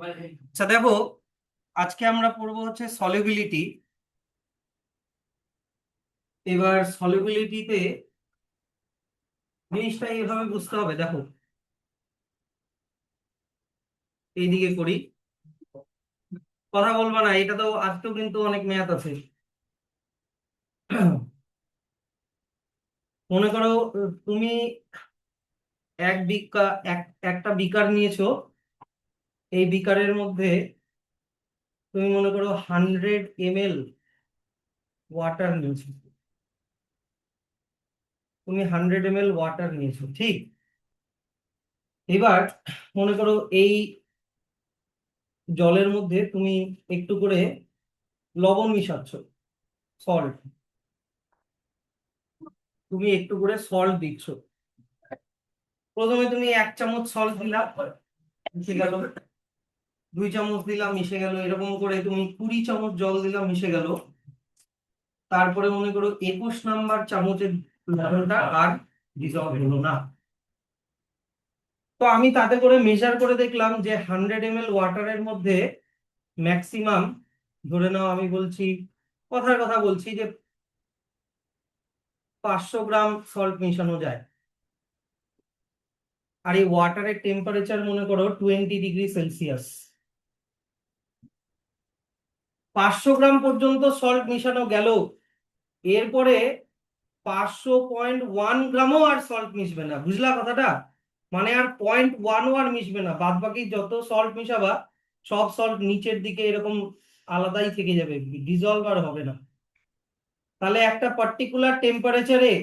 আচ্ছা দেখো, আজকে আমরা পড়বো হচ্ছে সলিবিলিটি। এবার সলিবিলিটিতে জিনিসটা এইভাবে বুঝতে হবে। দেখো, এইদিকে করি, কথা বলবা না, এটা তো আজকেও কিন্তু অনেক ম্যাথ আছে। মনে করো, তুমি এক বিকা এক একটা বিকার নিয়েছো। এই বিকারের মধ্যে তুমি মনে করো 100 ml ওয়াটার নিয়েছো। তুমি 100 ml ওয়াটার নিয়েছো, ঠিক? এবার মনে করো এই জলের মধ্যে তুমি একটু করে লবণ মিশাচ্ছ, সল্ট। তুমি একটু করে সল্ট দিচ্ছ। প্রথমে তুমি 1 চামচ সল্ট দিলা, মিশে গেল। 2 চামচ দিলাম, মিশে গেল। এরকম করে তুমি 20 চামচ জল দিলাম, মিশে গেল। তারপরে মনে করো 21 নাম্বার চামচের লবণটা আর ডিজলভ হলো না। তো আমি তাতে করে মেজার করে দেখলাম যে 100 ml ওয়াটারের মধ্যে ম্যাক্সিমাম, ধরে নাও আমি বলছি, কথার কথা বলছি, যে 500 গ্রাম সল্ট মেশানো যায়। আর এই ওয়াটারের টেম্পারেচার মনে করো 20 ডিগ্রি সেলসিয়াস। 500 গ্রাম পর্যন্ত সল্ট মিশানো গেল। এরপরে 500.1 গ্রামও আর সল্ট মিশবে না, বুঝলা কথাটা? মানে আর 0.1ও আর মিশবে না। বাদ বাকি যত সল্ট মিশাবা, সব সল্ট নিচের দিকে এরকম আলাদাই থেকে যাবে, ডিজলভ আর হবে না। তাহলে একটা পার্টিকুলার টেম্পারেচারে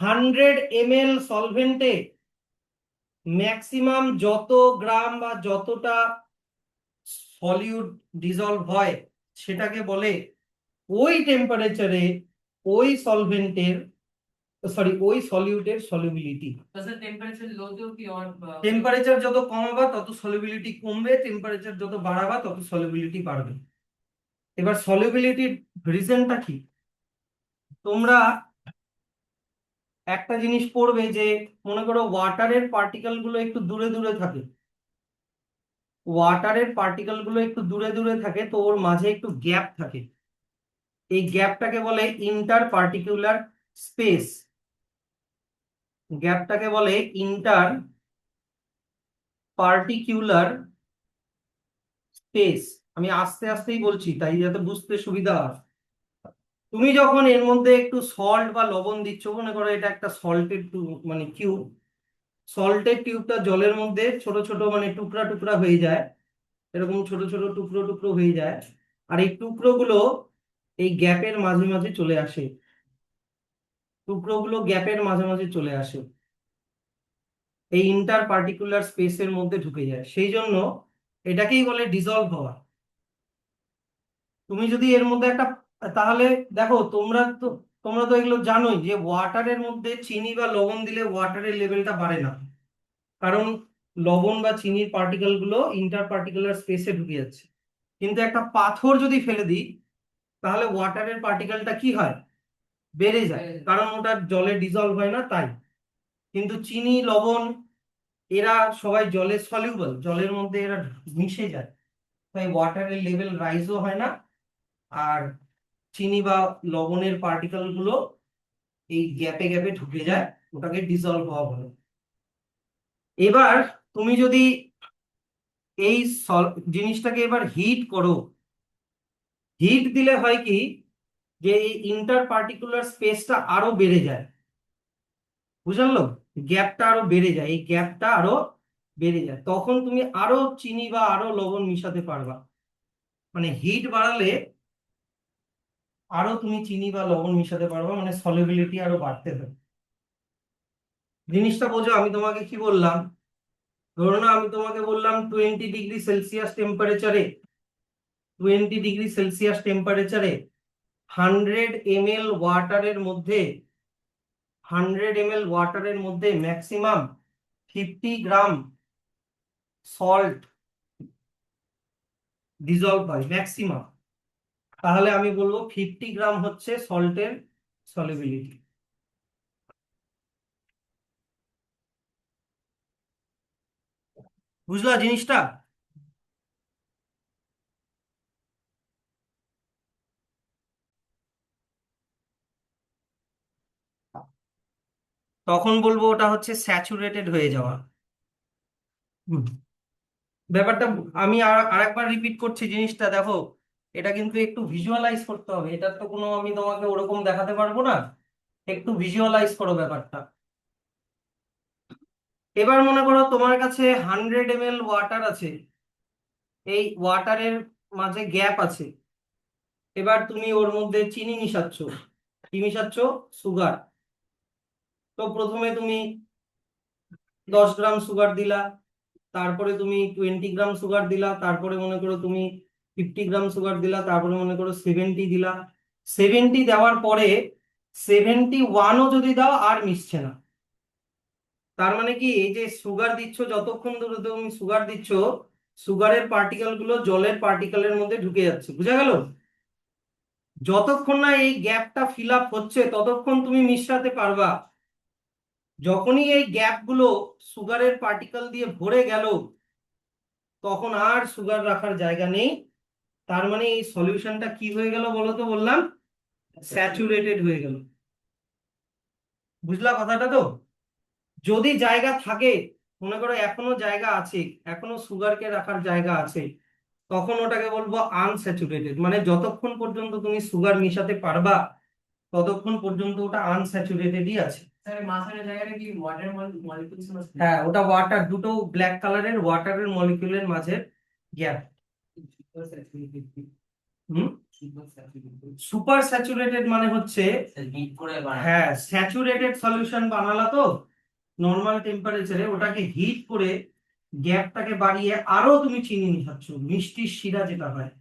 100 ml সলভেন্টে ম্যাক্সিমাম যত গ্রাম বা যতটা সলিউট ডিজলভ হয়, সেটাকে বলে ওই টেম্পারেচারে ওই সলভেন্টের, সরি, ওই সলিউটের সলিবিলিটি। টেম্পারেচার যত কমাবা তত সলিবিলিটি কমবে, টেম্পারেচার যত বাড়াবা তত সলিবিলিটি বাড়বে। এবার সলিবিলিটির রিজনটা কি? তোমরা একটা জিনিস পড়বে যে, মনে করো ওয়াটারের পার্টিকেল গুলো একটু দূরে দূরে থাকে। ওয়াটারের পার্টিকেল গুলো একটু দূরে দূরে থাকে, তো ওর মাঝে একটু গ্যাপ থাকে। এই গ্যাপটাকে বলে ইন্টার পার্টিকুলার স্পেস। গ্যাপটাকে বলে ইন্টার পার্টিকুলার স্পেস। আমি আস্তে আস্তেই বলছি, তাই যাতে বুঝতে সুবিধা হয়। তুমি যখন এর মধ্যে একটু সল্ট বা লবণ দিচ্ছ, মনে করো এটা একটা সল্টের মানে কিউব। সল্টের টিউবটা জলের মধ্যে ছোট ছোট মানে টুকরা টুকরা হয়ে যায়, এরকম ছোট ছোট টুকরো টুকরো হয়ে যায়। আর এই টুকরোগুলো এই গ্যাপের মাঝে মাঝে চলে আসে। টুকরোগুলো গ্যাপের মাঝে মাঝে চলে আসে, এই ইন্টার পার্টিকুলার স্পেসের মধ্যে ঢুকে যায়। সেই জন্য এটাকেই বলে ডিজলভ হওয়া। তুমি যদি এর মধ্যে একটা, তাহলে দেখো, তোমরা তো এগুলো জানোই যে ওয়াটারের মধ্যে চিনি বা লবণ দিলে ওয়াটারের লেভেলটা বাড়ে না। কারণ লবণ বা চিনির পার্টিকেল গুলো ইন্টার পার্টিকুলার স্পেসে ঢুকে যাচ্ছে। কিন্তু একটা পাথর যদি ফেলে দিই, তাহলে ওয়াটারের পার্টিকেলটা কি হয়? বেড়ে যায়, কারণ ওটা জলে ডিজলভ হয় না, তাই। কিন্তু চিনি, লবণ, এরা সবাই জলে সলিউবল, জলের মধ্যে এরা মিশে যায়। তাই ওয়াটারের লেভেল রাইজও হয় না। আর চিনি বা লবণের পার্টিকেল গুলো এই গ্যাপে গ্যাপে ঢুকে যায়, ওটাকে ডিজলভ হওয়া বলে। এবার তুমি যদি এই জিনিসটাকে এবার হিট করো, হিট দিলে হয় কি, যে এই ইন্টার পার্টিকুলার স্পেসটা আরো বেড়ে যায়। বুঝলো? গ্যাপটা আরো বেড়ে যায়, এই গ্যাপটা আরো বেড়ে যায়। তখন তুমি আরো চিনি বা আরো লবণ মিশাতে পারবা। মানে হিট বাড়ালে আরো তুমি চিনি বা লবণ মিশাতে পারবা, মানে সলিবিলিটি আরো বাড়তে হবে। জিনিসটা বোঝো আমি তোমাকে কি বললাম? ধরো না, আমি তোমাকে বললাম 20 ডিগ্রি সেলসিয়াস টেম্পারেচারে 100 ml ওয়াটারের মধ্যে 100 ml ওয়াটারের মধ্যে ম্যাক্সিমাম 50 গ্রাম সল্ট ডিজলভ হয়, ম্যাক্সিমাম। তাহলে আমি বলবো 50 গ্রাম হচ্ছে সল্টের সলিবিলিটি। বুঝলা জিনিসটা? তখন বলবো ওটা হচ্ছে স্যাচুরেটেড হয়ে যাওয়া। হুম। ব্যাপারটা আমি আরেকবার রিপিট করছি জিনিসটা, দেখো এটা কিন্তু একটু ভিজুয়ালাইজ করতে হবে, এটা তো কোনো আমি তোমাকে ওরকম দেখাতে পারবো না, একটু ভিজুয়ালাইজ করো ব্যাপারটা। এবার মনে করো তোমার কাছে 100 ml ওয়াটার আছে, এই ওয়াটারের মাঝে গ্যাপ আছে, এবার তুমি ওর মধ্যে চিনি মিশাচ্ছ। কি মিশাচ্ছ? সুগার। তো প্রথমে তুমি 10 গ্রাম সুগার দিলা, তারপরে তুমি 20 গ্রাম সুগার দিলা, তারপরে মনে করো তুমি 50 গ্রাম সুগার দিলা, তারপরে মনে করো 70 দিলা। 70 দেওয়ার পরে 71ও যদি দাও আর মিশছে না। তার মানে কি, এই যে সুগার দিচ্ছ, যতক্ষণ ধরে তুমি সুগার দিচ্ছ, সুগারের পার্টিকেল গুলো জলের পার্টিকেলের মধ্যে ঢুকে যাচ্ছে, বুঝা গেল? যতক্ষণ না এই গ্যাপটা ফিল আপ হচ্ছে ততক্ষণ তুমি মিশাতে পারবা। যখনই এই গ্যাপ গুলো সুগারের পার্টিকেল দিয়ে ভরে গেল, তখন আর সুগার রাখার জায়গা নেই। তার মানে এই সলিউশনটা কি হয়ে গেল বলো তো, বললাম স্যাচুরেটেড হয়ে গেল। বুঝলা কথাটা তো? যদি জায়গা থাকে, মনে করো এখনো জায়গা আছে, এখনো সুগারকে রাখার জায়গা আছে, তখন ওটাকে বলবো আনস্যাচুরেটেড। মানে যতক্ষণ পর্যন্ত তুমি সুগার মিশাতে পারবা ততক্ষণ পর্যন্ত ওটা আনস্যাচুরেটেডই আছে। স্যার মাঝখানে জায়গাটা কি ওয়াটার মলিকিউলস আছে? হ্যাঁ, ওটা ওয়াটার, দুটো ব্ল্যাক কালারের ওয়াটারের মলিকিউলের মাঝে গ্যাপ। হুম। সুপার স্যাচুরেটেড মানে হচ্ছে, হিট করে বানানো। হ্যাঁ, স্যাচুরেটেড সলিউশন বানালা তো নর্মাল টেম্পারেচারে, ওটাকে হিট করে গ্যাপটাকে বাড়িয়ে আরো তুমি চিনি মিশাচ্ছ, মিষ্টির শিরা যেটা হয়,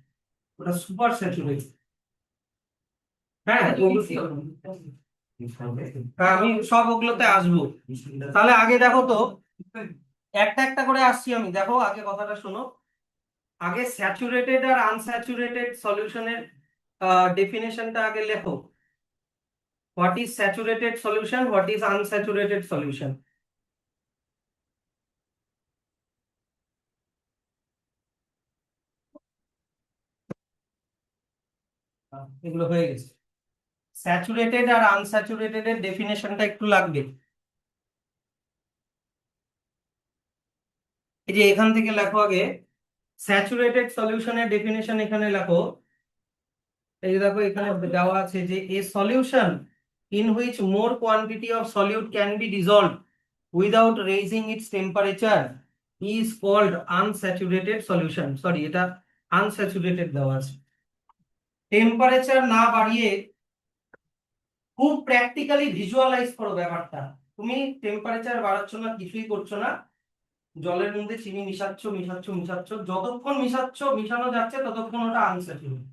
ওটা সুপার স্যাচুরেটেড। হ্যাঁ, হ্যাঁ, আমি সব ওগুলোতে আসবো। তাহলে আগে দেখো তো, একটা একটা করে আসছি আমি, দেখো আগে কথাটা শোনো। আগে স্যাচুরেটেড আর আনস্যাচুরেটেড সলিউশনের ডেফিনেশনটা আগে লেখো। What is saturated solution, what is unsaturated solution? এগুলো হয়ে গেছে। স্যাচুরেটেড আর আনস্যাচুরেটেড এর ডেফিনেশনটা একটু লাগবে। এই যে এখান থেকে লেখো আগে, স্যাচুরেটেড সলিউশনের ডেফিনেশন এখানে লেখো। এই যে দেখো এখানে দেওয়া আছে যে a solution in which more quantity of solute can be dissolved without raising its temperature is called unsaturated solution. Sorry, এটা আনস্যাচুরেটেড দেওয়া আছে। টেম্পারেচার না বাড়িয়ে, খুব প্র্যাকটিক্যালি ভিজুয়ালাইজ করো ব্যাপারটা। তুমি টেম্পারেচার বাড়াচ্ছ না, কিছুই করছো না, জলের মধ্যে চিনি মিশাচ্ছ মিশাচ্ছ মিশাচ্ছ, যতক্ষণ মিশাচ্ছ মিশানো যাচ্ছে ততক্ষণ ওটা আনস্যাচুরেটেড।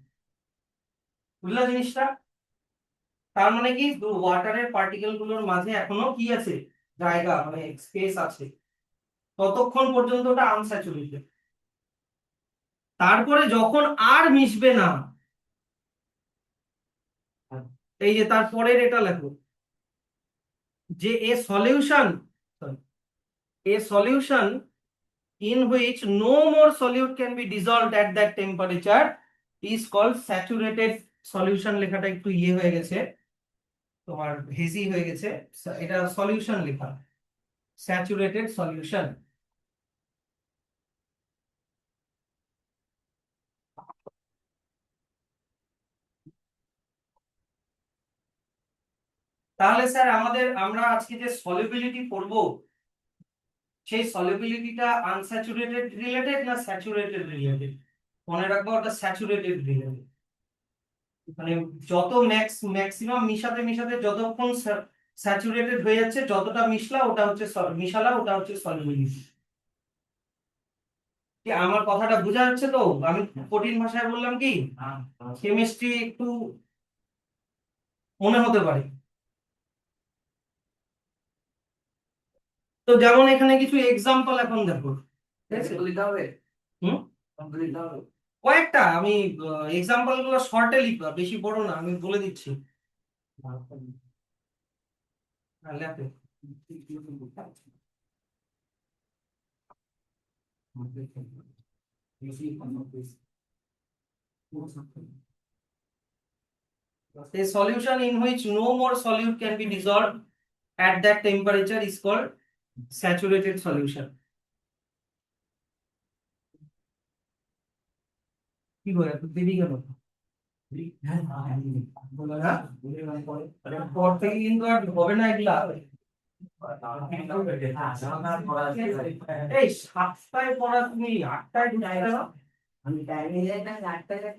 বুঝলা জিনিসটা? তার মানে কি, ওয়াটারের পার্টিকেল গুলোর মাঝে এখনো কি আছে, জায়গা, মানে স্পেস আছে, ততক্ষণ পর্যন্ত ওটা আনস্যাচুরেটেড। তারপরে যখন আর মিশবে না, এই যে তারপরের এটা লেখো, যে a solution, a solution in which no more solute can be dissolved at that temperature is called saturated solution। লেখাটা একটু ইয়ে হয়ে গেছে, তোমার হেজি হয়ে গেছে, এটা সলিউশন লেখা, স্যাচুরেটেড সলিউশন। তাহলে স্যার আমরা আজকে যে সলিবিলিটি পড়বো, সেই সলিবিলিটিটা আনস্যাচুরেটেড রিলেটেড না স্যাচুরেটেড রিলেটেড? মনে রাখবো ওটা স্যাচুরেটেড রিলেটেড। মানে যত ম্যাক্সিমাম মিশাতে মিশাতে যতক্ষণ স্যাচুরেটেড হয়ে যাচ্ছে, যতটা মিশলা ওটা হচ্ছে মিশালা ওটা হচ্ছে সলিবিলিটি। কি আমার কথাটা বোঝা যাচ্ছে তো? আমি কঠিন ভাষায় বললাম কি? কেমিস্ট্রি একটু মনে হতে পারে। তো যেমন এখানে কিছু এক্সাম্পল এখন দেখো, ঠিক আছে? দিতে হবে। হুম। দিতে হবে। কয়েকটা আমি এক্সাম্পল গুলো শর্টে লিখবা, বেশি বড় না, আমি বলে দিচ্ছি। হ্যাঁ, লেখো। A solution in which no more solute can be dissolved at that temperature is called saturated solution. কি হয় এত দেরি কেন? হ্যাঁ? পর থেকে কিন্তু আর হবে না এগুলা। এই 7টায় পড়া তুমি 8টায় ঢুকতে না? আমি টাইমে যাই না 8টায় যাই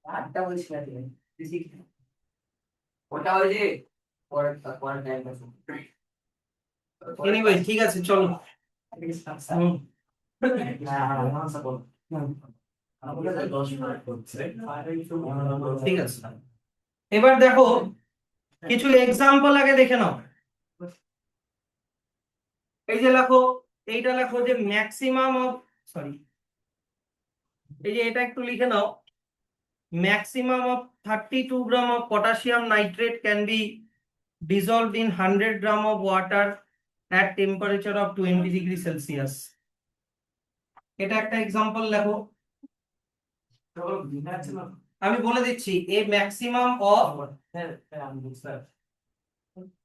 8টা বলছি না তুমি ওটা ওই যে পরের পরের টাইম আছে এনিওয়ে ঠিক আছে চলো। হুম। ঠিক আছে, এবার দেখো কিছু এক্সাম্পল আগে দেখে নাও। এই যে লেখো, এইটা লেখো যে ম্যাক্সিমাম অফ, সরি, এই যে এটা একটু লিখে নাও। Maximum of 32 gram of potassium nitrate can be dissolved in 100 gram of water at temperature of 20 degree Celsius. এটা একটা এক্সাম্পল লেখো। আমি বলে দিচ্ছি এ ম্যাক্সিমাম অফ,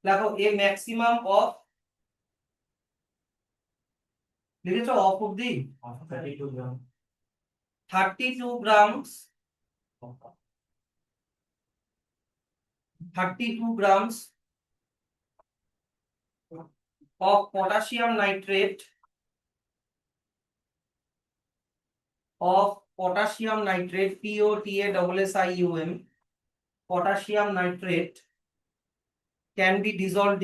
লেখো এ ম্যাক্সিমাম অফ, লিখেছো অফ অব্দি, 32 grams 32 grams of potassium nitrate POTASSIUM potassium nitrate can be dissolved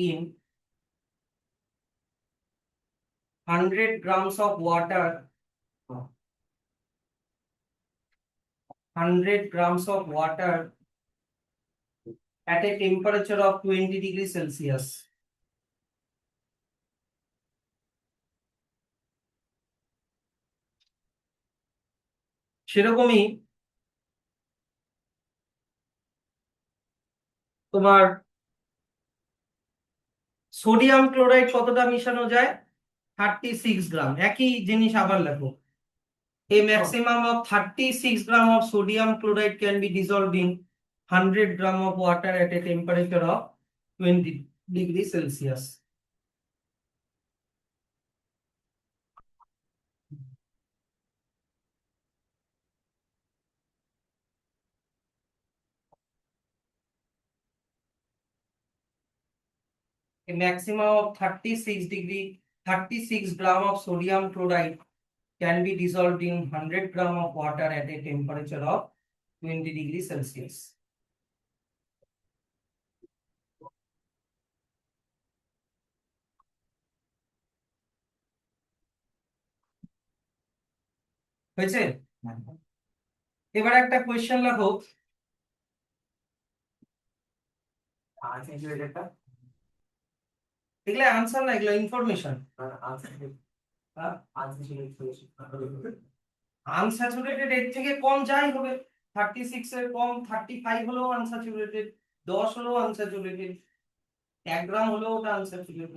in 100 grams of water, 100 grams of water at a temperature of 20 degrees Celsius. সেরকমই তোমার সোডিয়াম ক্লোরাইড কতটা মিশানো যায়, 36 গ্রাম। একই জিনিস আবার লেখো, a maximum of 36 gram of sodium chloride can be dissolved in 100 gram of water at a temperature of 20 degrees Celsius. A maximum of 36 gram of sodium chloride can be dissolved in 100 gram of water at a temperature of 20 degrees Celsius. হয়েছে? এবার একটা question লেখো, এগুলো answer না, এগুলো information. Unsaturated এর থেকে কম যাই হবে, 36 এর কম 35 হলেও আনস্যাচুরেটেড, 10 হলেও আনস্যাচুরেটেড, 1 গ্রাম হলেও ওটা আনস্যাচুরেটেড।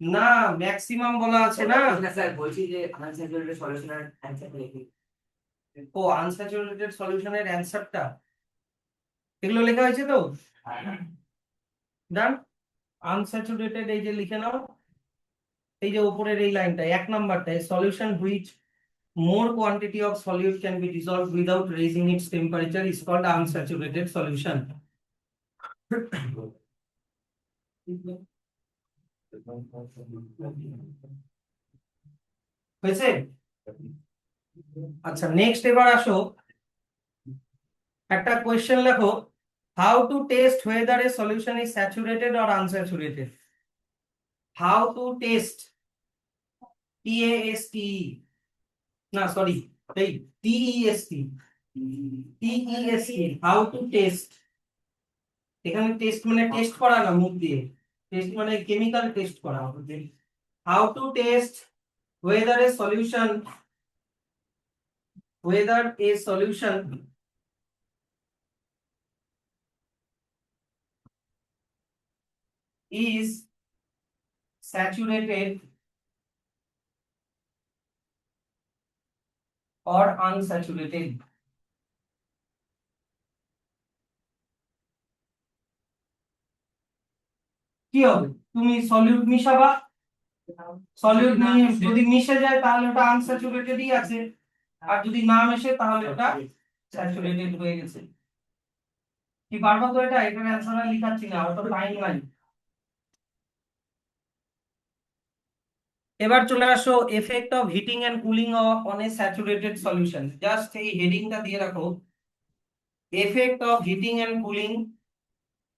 না, ম্যাক্সিমাম বলা আছে না। স্যার বলছি যে আনস্যাচুরেটেড সলিউশনের অ্যানসার লিখি। ও আনস্যাচুরেটেড সলিউশনের অ্যানসারটা এগুলো লেখা হয়েছে তো, ডান। আনস্যাচুরেটেড এই যে লিখে নাও, এই যে উপরের এই লাইনটা 1 নাম্বারটা, solution which more quantity of solute can be dissolved without raising its temperature is called unsaturated solution. হয়েছে? আচ্ছা নেক্সট এবার আসো, একটা কোয়েশ্চেন লেখো, how to test whether a solution is saturated or unsaturated. How to test, TAST, না sorry, এই TEST, how to test। এখানে test মানে টেস্ট করা না মুখ দিয়ে, টেস্ট মানে কেমিক্যাল টেস্ট করা হবে। How to test whether a solution is saturated or unsaturated, কি হবে? তুমি সলিউট মিশাবা, সলিউট নিয়ে যদি মিশে যায় তাহলে ওটা আনস্যাচুরেটেডই আছে, আর যদি না মেশে তাহলে ওটা স্যাচুরেটেড হয়ে গেছে। কি পারবা তো এটা? এখানে অ্যান্সার লিখাচ্ছি না, ওটা টাইম নাই। এবার চলে আসো effect of heating and cooling on a saturated solution. Just এই হেডিংটা দিয়ে রাখো, effect of heating and cooling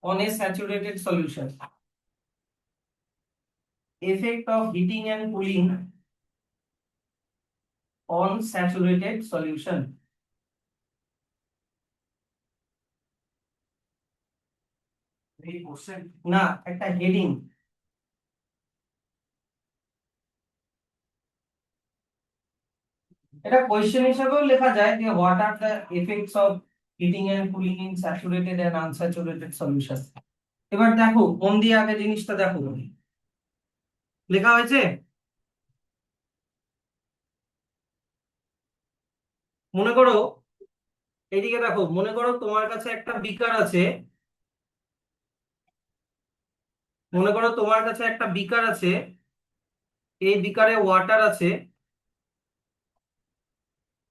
on a saturated solution. Effect of heating and cooling on saturated solution. না, একটা হেডিং। এটা কোয়েশ্চেন হিসেবেও লেখা যায় যে what are the effects of heating and cooling in saturated and unsaturated solution. এবার দেখো মন দিয়ে আগে জিনিসটা দেখো, লেখা হয়েছে। মনে করো, এইদিকে দেখো, মনে করো তোমার কাছে একটা বিকার আছে, মনে করো তোমার কাছে একটা বিকার আছে, এই বিকারে ওয়াটার আছে,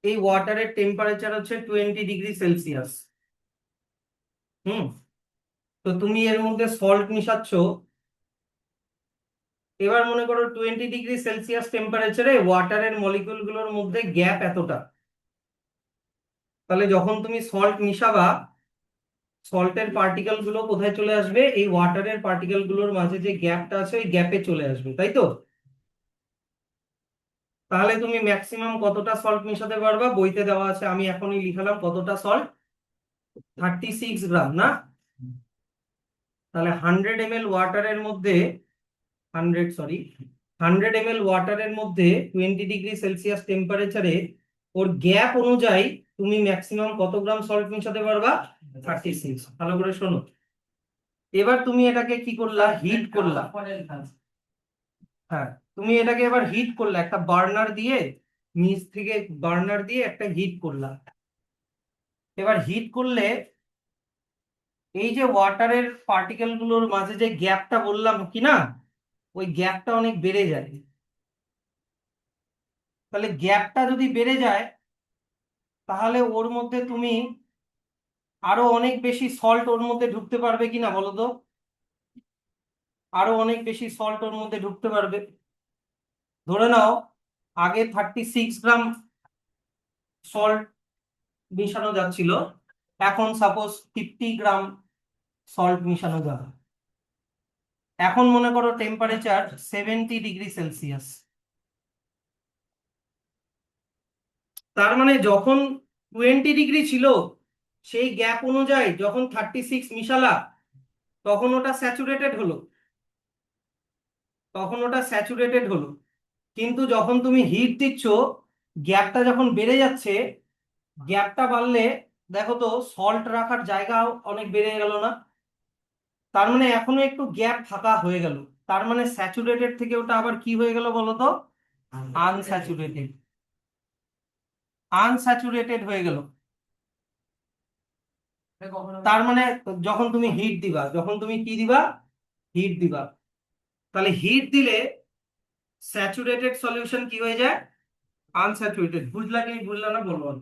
এই ওয়াটারের টেম্পারেচার হচ্ছে 20 ডিগ্রি সেলসিয়াস। হুম, তো তুমি এর মধ্যে সল্ট মিশাচ্ছ। এবার মনে করো 20 ডিগ্রি সেলসিয়াস টেম্পারেচারে ওয়াটারের মলিকিউল গুলোর মধ্যে গ্যাপ এতটা। তাহলে যখন তুমি সল্ট মিশাবা, সল্টের পার্টিকেল গুলো কোথায় চলে আসবে? এই ওয়াটারের পার্টিকেল গুলোর মাঝে যে গ্যাপটা আছে ওই গ্যাপে চলে আসবে, তাই তো? তাহলে তুমি ম্যাক্সিমাম কতটা সল্ট মেশাতে পারবা? বইতে দেওয়া আছে, আমি এখনই লিখালাম কতটা সল্ট, 36 গ্রাম, না? তাহলে 100 ml ওয়াটারের মধ্যে, 100 ml ওয়াটারের মধ্যে 20 ডিগ্রি সেলসিয়াস টেম্পারেচারে ওর গ্যাপ অনুযায়ী তুমি ম্যাক্সিমাম কত গ্রাম সল্ট মেশাতে পারবা? 36। ভালো করে শোনো, এবার তুমি এটাকে কি করলা? হিট করলা। হ্যাঁ, তুমি এটাকে এবার হিট করলা একটা বার্নার দিয়ে, নিচ থেকে বার্নার দিয়ে একটা হিট করলা। এবার হিট করলে এই যে ওয়াটারের পার্টিকেল গুলোর মাঝে যে গ্যাপটা বললাম কি না, ওই গ্যাপটা অনেক বেড়ে যায়। তাহলে গ্যাপটা যদি বেড়ে যায় তাহলে ওর মধ্যে তুমি আরো অনেক বেশি সল্ট ওর মধ্যে ঢুকতে পারবে কিনা বলো তো? আরো অনেক বেশি সল্ট ওর মধ্যে ঢুকতে পারবে। ধরে নাও আগে 36 গ্রাম সল্ট মিশানো যাচ্ছিল, এখন সাপোজ 50 গ্রাম সল্ট মিশানো যাবে। এখন মনে করো টেম্পারেচার 70 ডিগ্রি সেলসিয়াস। তার মানে যখন 20 ডিগ্রি ছিল, সেই গ্যাপ অনুযায়ী যখন 36 মিশালা, তখন ওটা স্যাচুরেটেড হলো, তখন ওটা স্যাচুরেটেড হলো। কিন্তু যখন তুমি হিট দিচ্ছ, গ্যাপটা যখন বেড়ে যাচ্ছে, গ্যাপটা বাড়লে দেখো তো সল্ট রাখার জায়গাও অনেক বেড়ে গেল না? তার মানে এখনো একটু গ্যাপ ফাঁকা হয়ে গেল। তার মানে স্যাচুরেটেড থেকে ওটা আবার কি হয়ে গেল বলো তো? আনস্যাচুরেটেড, আনস্যাচুরেটেড হয়ে গেল। তার মানে যখন তুমি হিট দিবা, যখন তুমি কি দিবা? হিট দিবা। তাহলে হিট দিলে স্যাচুরেটেড সলিউশন কি হয়ে যায়? আনস্যাচুরেটেড। বুঝলা কি বুঝলা না বলবো না?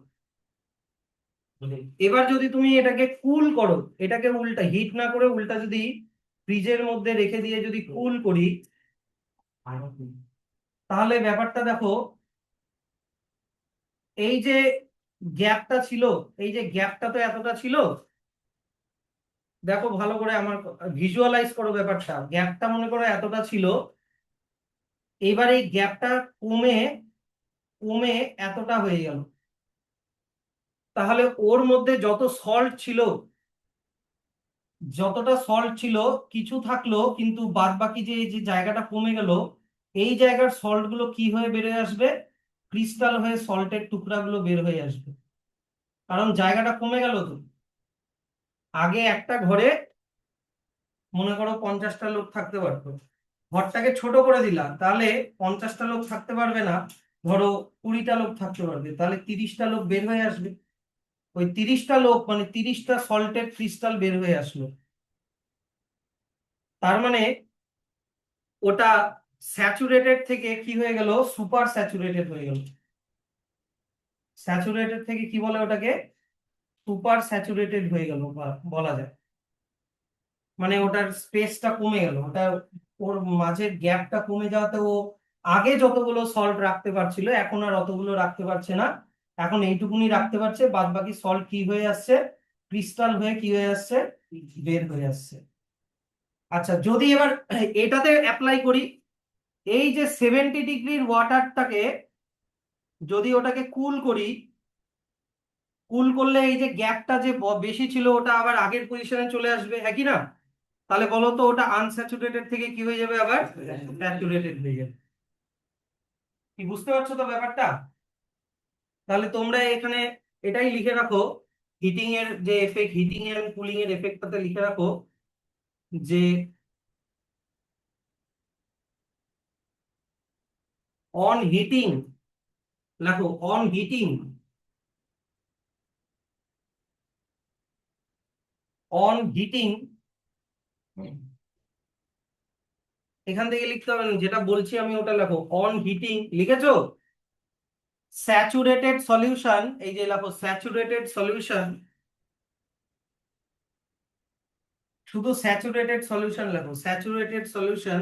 এবার যদি তুমি এটাকে কুল করো, এটাকে উল্টা হিট না করে উল্টা যদি ফ্রিজের মধ্যে রেখে দিয়ে যদি কুল করি, তাহলে ব্যাপারটা দেখো, এই যে গ্যাপটা ছিল, এই যে গ্যাপটা তো এতটা ছিল, দেখো ভালো করে আমার ভিজুয়ালাইজ করো ব্যাপারটা। গ্যাপটা মনে করো এতটা ছিল, এবার এই গ্যাপটা কমে কমে এতটা হয়ে গেল। তাহলে ওর মধ্যে যত সল্ট ছিল, যতটা সল্ট ছিল কিছু থাকলো, কিন্তু বাদ বাকি যে এই যে জায়গাটা কমে গেল, এই জায়গার সল্ট গুলো কি হয়ে বের হয়ে আসবে? ক্রিস্টাল হয়ে সল্টের টুকরা গুলো বের হয়ে আসবে, কারণ জায়গাটা কমে গেল তো। আগে একটা ঘরে মনে করো 50টা লোক থাকতে পারতো, ঘরটাকে ছোট করে দিলাম, তাহলে 50টা লোক থাকতে পারবে না, ধরো 20টা লোক থাকতে পারবে, তাহলে 30টা লোক বের হয়ে আসবে। ওই 30টা লোক মানে 30টা সল্টেড ক্রিস্টাল বের হয়ে আসলো। তার মানে ওটা স্যাচুরেটেড থেকে কি হয়ে গেল, সুপার স্যাচুরেটেড হয়ে গেল। স্যাচুরেটেড থেকে কি বলে ওটাকে, সুপার স্যাচুরেটেড হয়ে গেল বলা যায়। মানে ওটার স্পেসটা কমে গেল, ওটা ওর মাঝের গ্যাপটা কমে যাওয়াতে ও আগে যতগুলো সল্ট রাখতে পারছিল এখন আর অতগুলো রাখতে পারছে না। এখন এইটুকুনি রাখতে পারছে, বাদ বাকি সল্ট কি হয়ে আসছে, ক্রিস্টাল হয়ে কি হয়ে আসছে, বের হয়ে আসছে। আচ্ছা, যদি এবার এটাতে অ্যাপ্লাই করি, এই যে 70 ডিগ্রির ওয়াটারটাকে যদি ওটাকে কুল করি, কুল করলে এই যে গ্যাপটা যে বেশি ছিল ওটা আবার আগের পজিশনে চলে আসবে, হ্যাঁ কি না? তাহলে বলো তো ওটা আনস্যাচুরেটেড থেকে কি হয়ে যাবে, আবার স্যাচুরেটেড হয়ে যাবে। কি বুঝতে পারছো তো ব্যাপারটা? তাহলে তোমরা এখানে এটাই লিখে রাখো, হিটিং এর যে এফেক্ট, হিটিং এর কুলিং এর এফেক্টটাতে লিখে রাখো যে অন হিটিং, লেখো অন হিটিং, অন হিটিং। এখান থেকে লিখতে হবে না, যেটা বলছি আমি ওটা লেখো, অন হিটিং লিখেছো, স্যাচুরেটেড সলিউশন, এই যে লেখো স্যাচুরেটেড সলিউশন, শুধু স্যাচুরেটেড সলিউশন লেখো, স্যাচুরেটেড সলিউশন।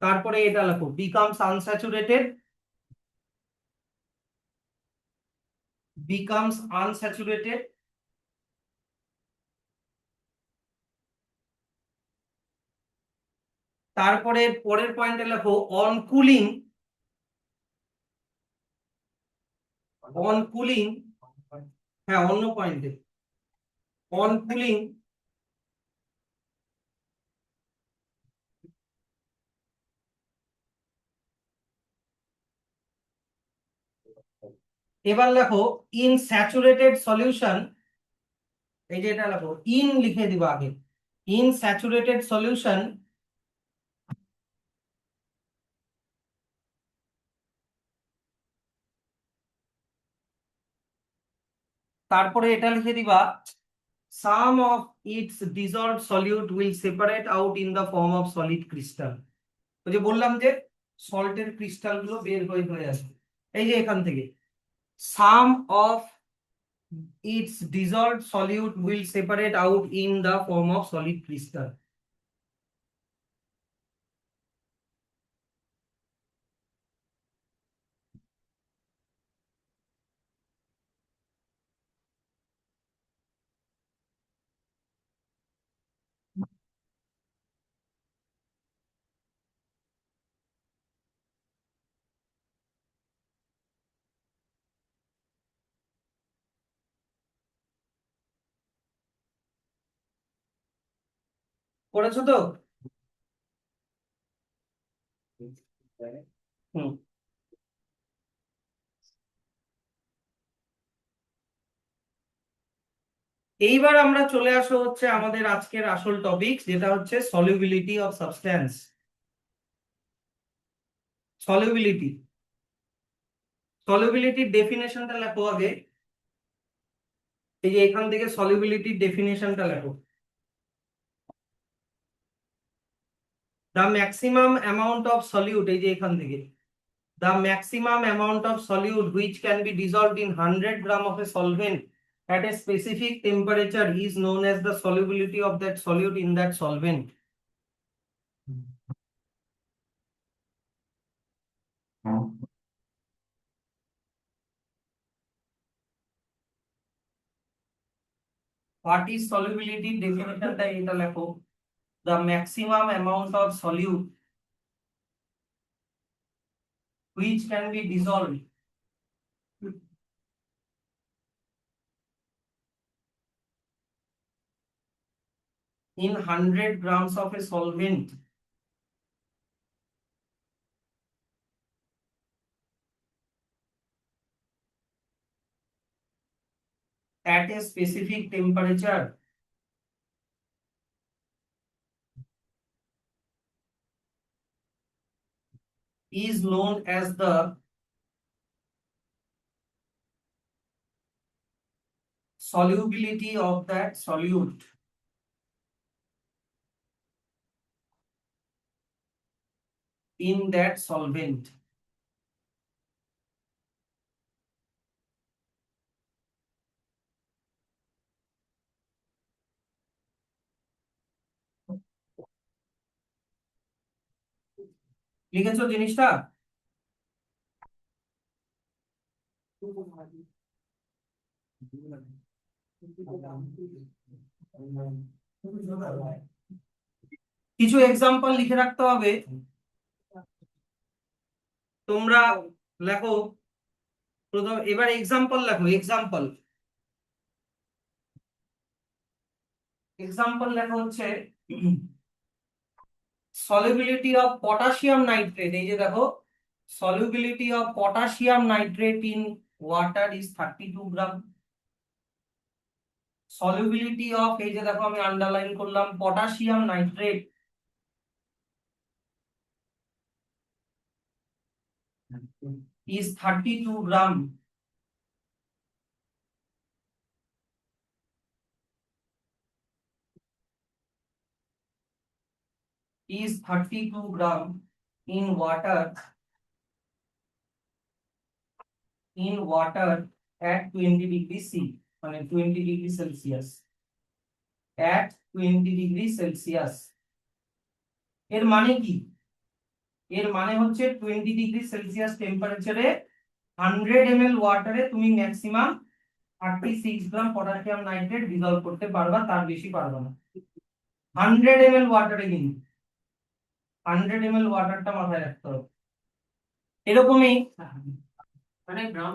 তারপরে এটা লেখো বিকামস আনস্যাচুরেটেড, বিকামস আনস্যাচুরেটেড। তারপরে পরের পয়েন্টে লেখো অন কুলিং, অন কুলিং, হ্যাঁ অন্য পয়েন্টে, অন কুলিং। এবার লেখো ইন স্যাচুরেটেড সলিউশন, এই যে এটা লেখো ইন লিখে দিবা আগে, ইন স্যাচুরেটেড সলিউশন। তারপরে এটা লিখে দিবা some of its dissolved solute will separate out in the form of solid crystal. ওই যে বললাম যে সল্টের ক্রিস্টাল গুলো বের হয়ে হয়ে আসবে, এই যে এখান থেকে সাম of its dissolved solute will separate out in the form of solid crystal. করেছো তো? হুম। এইবার আমরা চলে আসো হচ্ছে আমাদের আজকের আসল টপিক, যেটা হচ্ছে সলিউবিলিটি অফ সাবস্ট্যান্স। সলিউবিলিটি, সলিউবিলিটির ডেফিনেশনটা লেখো আগে, এই যে এখান থেকে সলিউবিলিটির ডেফিনেশনটা লেখো। The maximum amount of solute, এই যে এখান থেকে the maximum amount of solute which can be dissolved in 100 gram of a solvent at a specific temperature is known as the solubility of that solute in that solvent. What is solubility? Definition টা এটা লেখো, the maximum amount of solute which can be dissolved in 100 grams of a solvent at a specific temperature is known as the solubility of that solute in that solvent. লিখেছো জিনিসটা? কিছু example লিখে রাখতে হবে। তোমরা লেখো প্রথম, এবার এক্সাম্পল লেখো। এক্সাম্পল এক্সাম্পল লেখা হচ্ছে solubility of potassium nitrate, এই যে দেখো, solubility of potassium nitrate in water is 32 gram. solubility of, এই যে দেখো আমি আন্ডারলাইন করলাম, potassium nitrate is 32 gram is 32 gram in water at 20 degree C, মানে 20 degree Celsius, at 20 degree Celsius. এর মানে কি? এর মানে হচ্ছে 20 ডিগ্রি সেলসিয়াস টেম্পারেচারে 100 ml ওয়াটারে তুমি ম্যাক্সিমাম 36 গ্রাম পটাশিয়াম নাইট্রেট ডিজলভ করতে পারবা, তার বেশি পারবা না। 100 ml ওয়াটারে, কিন্তু 100 ml ওয়াটারটা মাথায় রাখতে হবে। এরকমই মানে গ্রাম,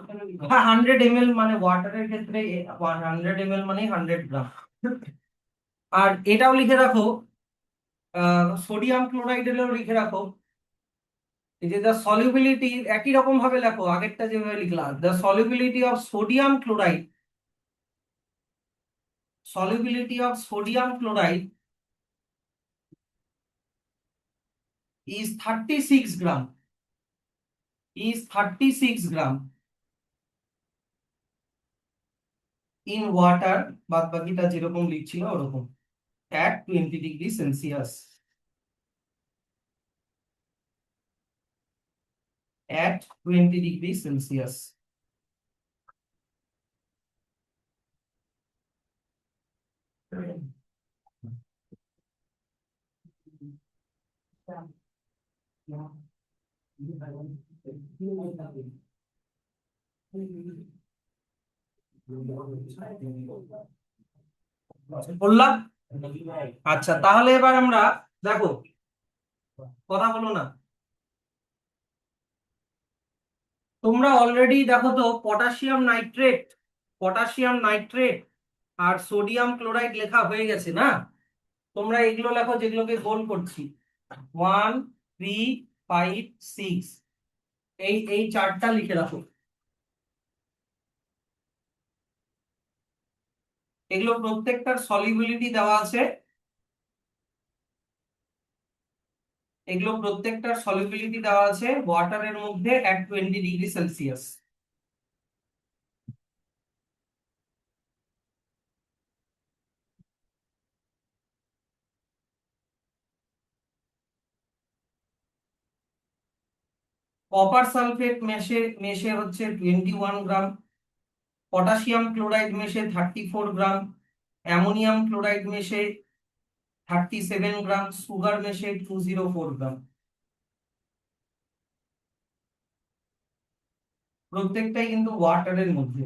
হ্যাঁ 100 ml মানে ওয়াটারের ক্ষেত্রে 100 ml মানে 100 গ্রাম। আর এটাও লিখে রাখো, সোডিয়াম ক্লোরাইডেরও লিখে রাখো, এই যে দ্য সলিউবিলিটি, একই রকম ভাবে লেখো আগেরটা যেভাবে লিখলাম, the solubility of sodium chloride, solubility of sodium chloride is 36 gram, is 36 gram in water, বাদ বাকিটা যেরকম লিখছিল ওরকম, at 20 degree Celsius, at 20 degree Celsius। বললাম। আচ্ছা তাহলে এবার আমরা দেখো, কথা বলো না তোমরা, অলরেডি দেখো তো পটাশিয়াম নাইট্রেট আর সোডিয়াম ক্লোরাইড লেখা হয়ে গেছে না? তোমরা এগুলো লেখো যেগুলোকে গোল করছি, 1 3 5 6, এই চারটা লিখে রাখো। এগুলো প্রত্যেকটার সলিবিলিটি দেওয়া আছে, ওয়াটারের মধ্যে at 20 degree Celsius. Copper sulphate মেশে হচ্ছে 21 গ্রাম, পটাশিয়াম ক্লোরাইড মেশে 34 গ্রাম, অ্যামোনিয়াম ক্লোরাইড মেশে 37 গ্রাম, সুগার মেশে 204 গ্রাম। প্রত্যেকটাই কিন্তু ওয়াটারের মধ্যে।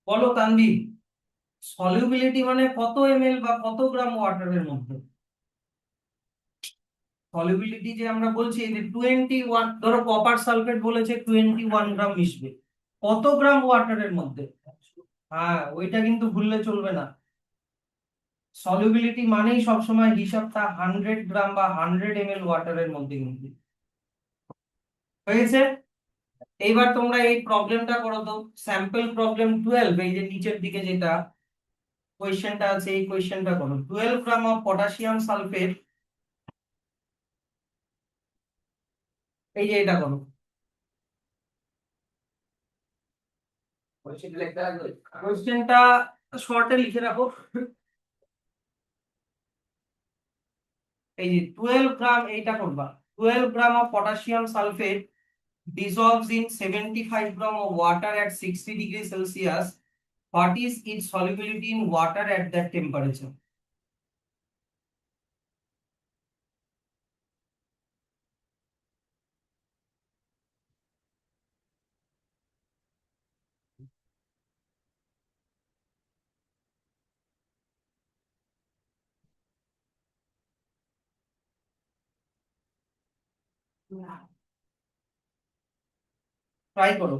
বলো তানভীর, সলিউবিলিটি মানে কত ml বা কত গ্রাম ওয়াটারের মধ্যে? সলিবিলিটি যে আমরা বলছি যে 21, ধরো কপার সালফেট বলেছে 21 গ্রাম মিশবে কত গ্রাম ওয়াটারের মধ্যে। হ্যাঁ, ওইটা কিন্তু ভুললে চলবে না। সলিবিলিটি মানেই সবসময় হিসাবটা 100 গ্রাম বা 100 ml ওয়াটারের মধ্যে কিন্তু। হয়ে গেছে। এইবার তোমরা এই প্রবলেমটা করো তো, স্যাম্পল প্রবলেম 12, এই যে নিচের দিকে যেটা কোয়েশ্চেনটা আছে এই কোয়েশ্চেনটা করো। 12 গ্রাম অফ পটাশিয়াম সালফেট, এই যে এটা করো। কোয়েশ্চেনটা শর্টে লিখে রাখো। এই যে 12 গ্রাম, এইটা করবা। 12 gram of potassium sulphate dissolves in 75 gram of water at 60 degrees Celsius. What is its solubility in water at that temperature? Try করো।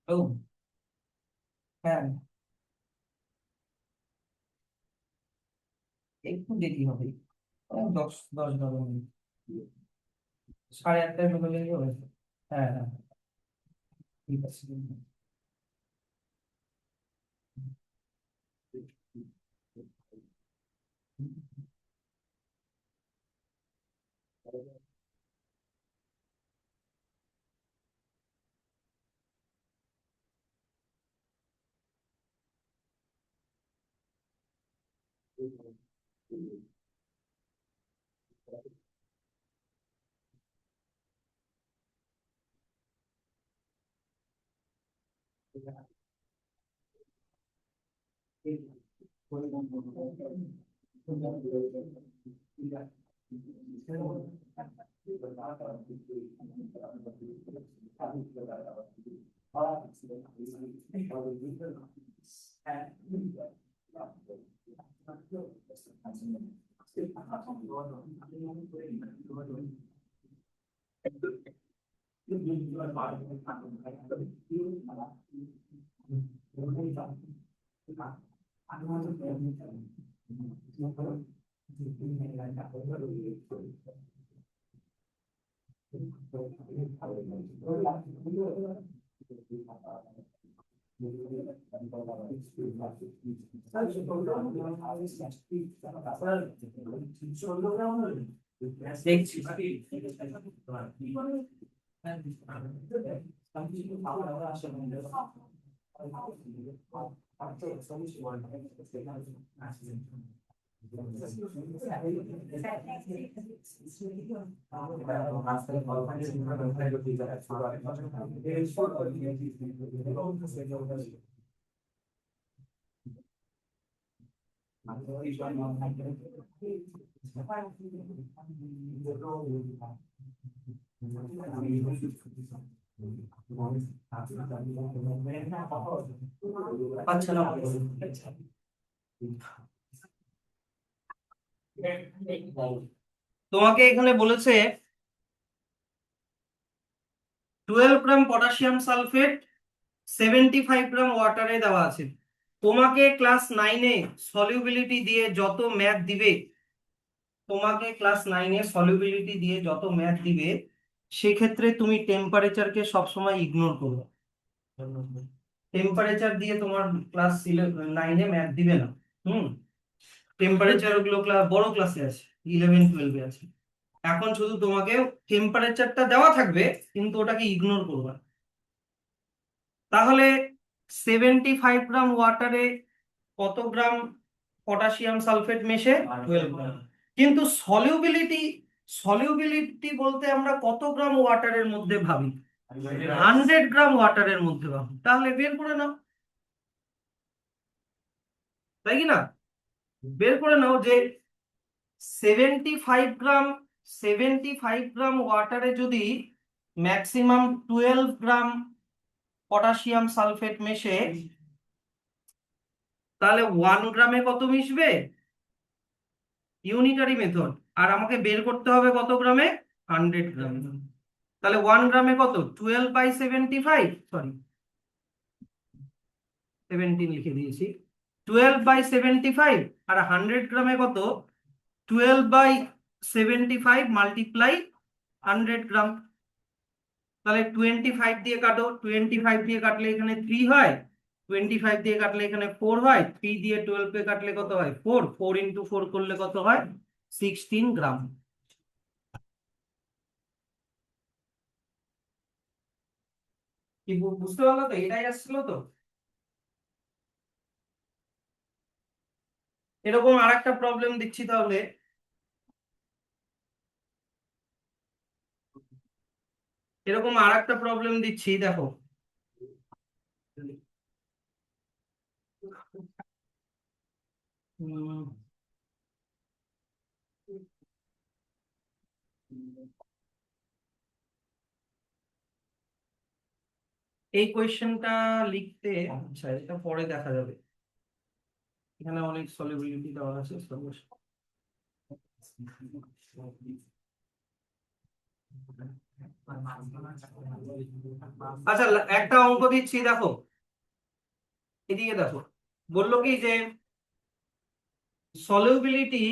ও, হ্যাঁ, একটু দেরি হবে। 10-12 মিনিট, 8:30টায় ঢুকে গেলে হবে। হ্যাঁ হ্যাঁ, ঠিক আছে। দেখছি। আচ্ছা না, তোমাকে এখানে বলেছে 12 গ্রাম পটাশিয়াম সালফেট 75 গ্রাম ওয়াটারে দেওয়া আছে। তোমাকে ক্লাস 9-এ সলিউবিলিটি দিয়ে যত ম্যাথ দিবে, তোমাকে ক্লাস 9-এ সলিউবিলিটি দিয়ে যত ম্যাথ দিবে, সেক্ষেত্রে তুমি টেম্পারেচারকে সবসময় ইগনোর করবে। টেম্পারেচার দিয়ে তোমার ক্লাস 9-এ ম্যাথ দিবে না। হুম, টেম্পারেচার ওগুলো বড় ক্লাসে আছে। 11-12 আছে। এখন শুধু তোমাকে টেম্পারেচারটা দেওয়া থাকবে, কিন্তু ওটাকে ইগনোর করবে। তাহলে 75 গ্রাম ওয়াটারে কত গ্রাম পটাশিয়াম সালফেট মেশে? 12 গ্রাম। কিন্তু সলিউবিলিটি বলতে আমরা কত গ্রাম ওয়াটারের মধ্যে ভাবি? 100 গ্রাম ওয়াটারের মধ্যে ভাবি। তাহলে বের করে নাও, তাই কি না? বের করে নাও যে 75 গ্রাম ওয়াটারে যদি ম্যাক্সিমাম 12 গ্রাম পটাশিয়াম সালফেট মেশে, তাহলে 1 গ্রামে কত মিশবে? Unitary method. আর আমাকে বের করতে হবে কত গ্রামে? 100 গ্রাম। তাহলে 1 গ্রামে কত? 12/75, সরি 17 লিখে দিয়েছি। 12/75 আর 100 গ্রামে কত? 12/75 মাল্টিপ্লাই 100 গ্রাম। তাহলে 25 দিয়ে কাটো, 25 দিয়ে কাটলে এখানে 3 হয়, 25 দিয়ে কাটলে এখানে 4 হয়, 3 দিয়ে 12 কে কাটলে কত হয়? 4। 4 ইন্টু 4 করলে কত হয়? 16 গ্রাম। কি বুঝতে পারলো তো? এটাই আসছিল তো। এরকম আর একটা প্রবলেম দিচ্ছি তাহলে। এরকম আর একটা প্রবলেম দিচ্ছি, দেখো। উম, এই কোয়েশ্চেনটা লিখতে, আচ্ছা এটা পরে দেখা যাবে, এখানে অনেক সলিউবিলিটি দেওয়া আছে। আচ্ছা, একটা অঙ্ক দিচ্ছি, দেখো এদিকে দেখো। বললো কি যে solubility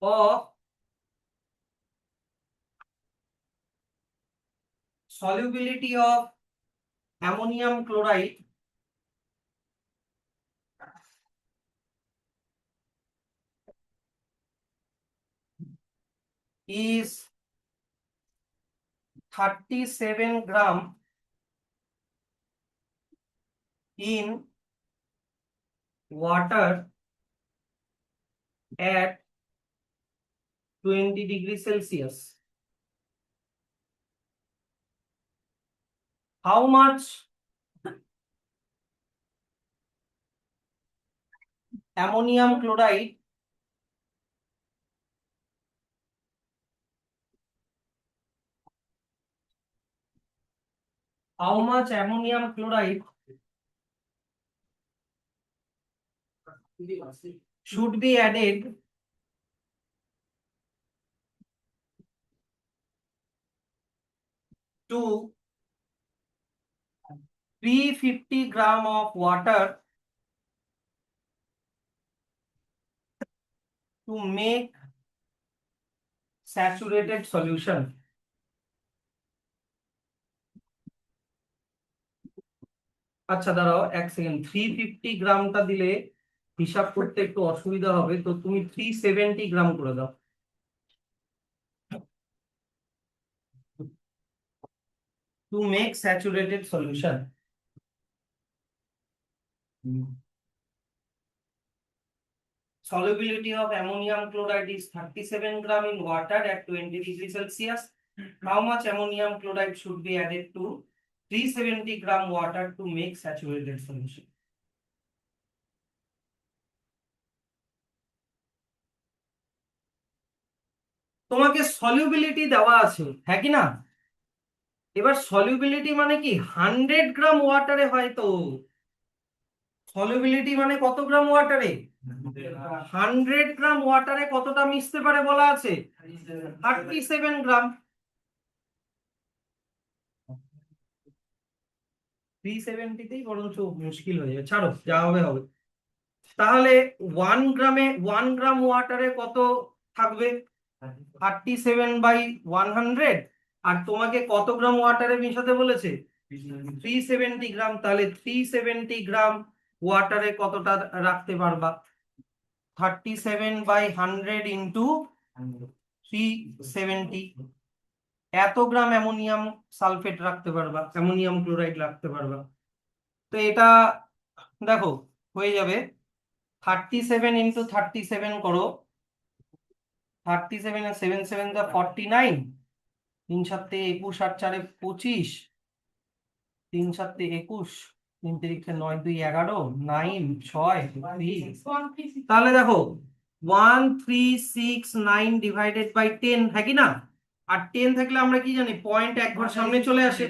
of solubility of ammonium chloride is 37 gram in water at 20 degrees Celsius. How much ammonium chloride should be added to 350 gram of water to make saturated solution? আচ্ছা দাঁড়াও এক সেকেন্ড, 350 গ্রামটা দিলে হিসাব করতে একটু অসুবিধা হবে, তো তুমি 370 গ্রাম করে দাও। To make saturated solution. Solubility of ammonium chloride is 37 gram in water at 20 degrees Celsius. How much ammonium chloride should be added to 370 gram water to make saturated solution? তোমাকে সলিউবিলিটি দেওয়া আছে, হ্যাঁ কি না? এবার সলিউবিলিটি মানে কি? 100 গ্রাম ওয়াটারে হয় তো। সলিউবিলিটি মানে কত গ্রাম ওয়াটারে? 100 গ্রাম ওয়াটারে কতটা মিশতে পারে বলা আছে? 37 গ্রাম। 370তেই বরঞ্চ মুশকিল হয়ে যাবে, ছাড়ো, যা হবে হবে। তাহলে 1 গ্রাম ওয়াটারে কত থাকবে? 37/100। আর তোমাকে কত গ্রাম ওয়াটারে মিশাতে বলেছে? 370 গ্রাম। তাহলে 370 গ্রাম ওয়াটারে কতটা রাখতে পারবা? 37/100 ইন্টু 370, এত গ্রাম অ্যামোনিয়াম সালফেট রাখতে পারবা, অ্যামোনিয়াম ক্লোরাইড রাখতে পারবা। তো এটা দেখো হয়ে যাবে 37 ইন্টু 37 করো, 37 আর 7 7 যা 49, 3 7 21 8 4 25, 3 7 21, 3 3 9 2 11, 9 6 3, তাহলে দেখো 1369 ডিভাইডেড বাই 10, হ্যাঁ কি না? আর 10 থাকলে আমরা কি জানি, পয়েন্ট এক ঘর সামনে চলে আসে,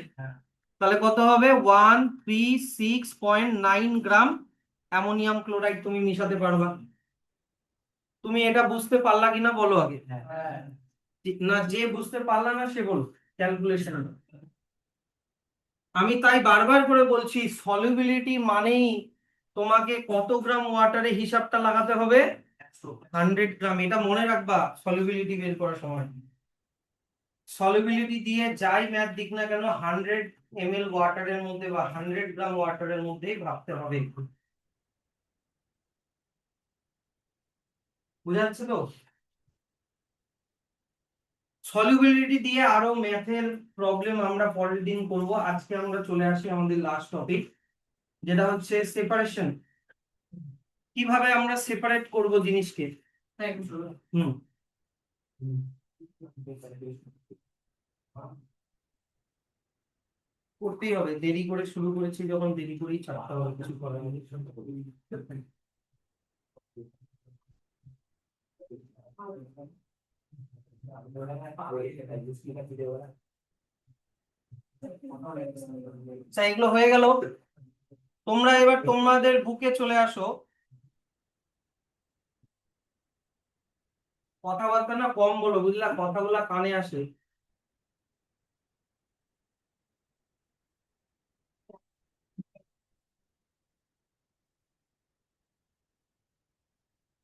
তাহলে কত হবে 136.9 গ্রাম অ্যামোনিয়াম ক্লোরাইড তুমি মিশাতে পারবা। তুমি এটা বুঝতে পারলা কিনা বলো আগে, না যে বুঝতে পারলা না সে বলো ক্যালকুলেশন। আমি তাই বারবার করে বলছি সলিউবিলিটি মানেই তোমাকে কত গ্রাম ওয়াটারে হিসাবটা লাগাতে হবে, 100 গ্রাম। এটা মনে রাখবা সলিউবিলিটি বের করার সময়, সলিউবিলিটি দিয়ে যাই ম্যাথ দিক না কেন 100 ml ওয়াটারের মধ্যে বা 100 গ্রাম ওয়াটারের মধ্যেই ভাবতে হবে। বুঝা যাচ্ছে তো? সলিউবিলিটি দিয়ে আরো ম্যাথের প্রবলেম আমরা পরের দিন করব। আজকে আমরা চলে আসি আমাদের লাস্ট টপিক, যেটা হচ্ছে সেপারেশন। কিভাবে আমরা সেপারেট করব জিনিসকে। হুম, করতেই হবে, দেরি করে শুরু করেছি যখন দেরি করেই ছাড়তে হবে, কিছু করার নেই। আচ্ছা, এগুলো হয়ে গেল। তোমরা এবার তোমাদের বুকে চলে আসো। কথাবার্তা না কম বলো, বুঝলা, কথাগুলা কানে আসে।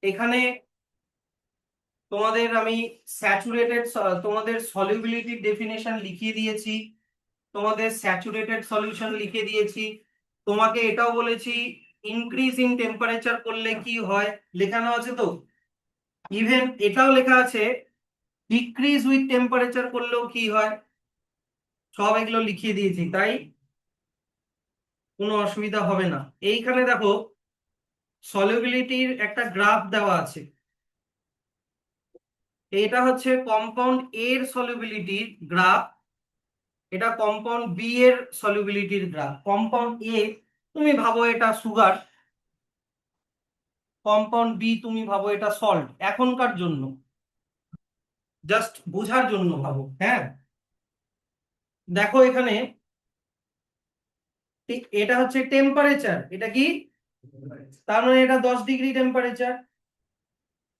এখানে তোমাদের আমি স্যাচুরেটেড, তোমাদের সলিউবিলিটির ডেফিনেশন লিখিয়ে দিয়েছি, তোমাদের স্যাচুরেটেড সলিউশন লিখে দিয়েছি, তোমাকে এটাও বলেছি ইনক্রিজ ইন টেম্পারেচার করলে কি হয়, লেখানো আছে তো। ইভেন এটাও লেখা আছে ডিক্রিজ উইথ টেম্পারেচার করলেও কি হয়, সব এগুলো লিখিয়ে দিয়েছি, তাই কোনো অসুবিধা হবে না। এইখানে দেখো সলিউবিলিটির একটা গ্রাফ দেওয়া আছে, এটা হচ্ছে কম্পাউন্ড এর সলিউবিলিটির গ্রাফ, এটা কম্পাউন্ড বি এর সলিউবিলিটির গ্রাফ। কম্পাউন্ড এ তুমি ভাবো এটা সুগার, কম্পাউন্ড বি তুমি ভাবো এটা সল্ট, এখনকার জন্য জাস্ট বোঝার জন্য ভাবো। হ্যাঁ, দেখো এখানে এটা হচ্ছে টেম্পারেচার, এটা কি, তার মানে এটা 10 ডিগ্রি টেম্পারেচার।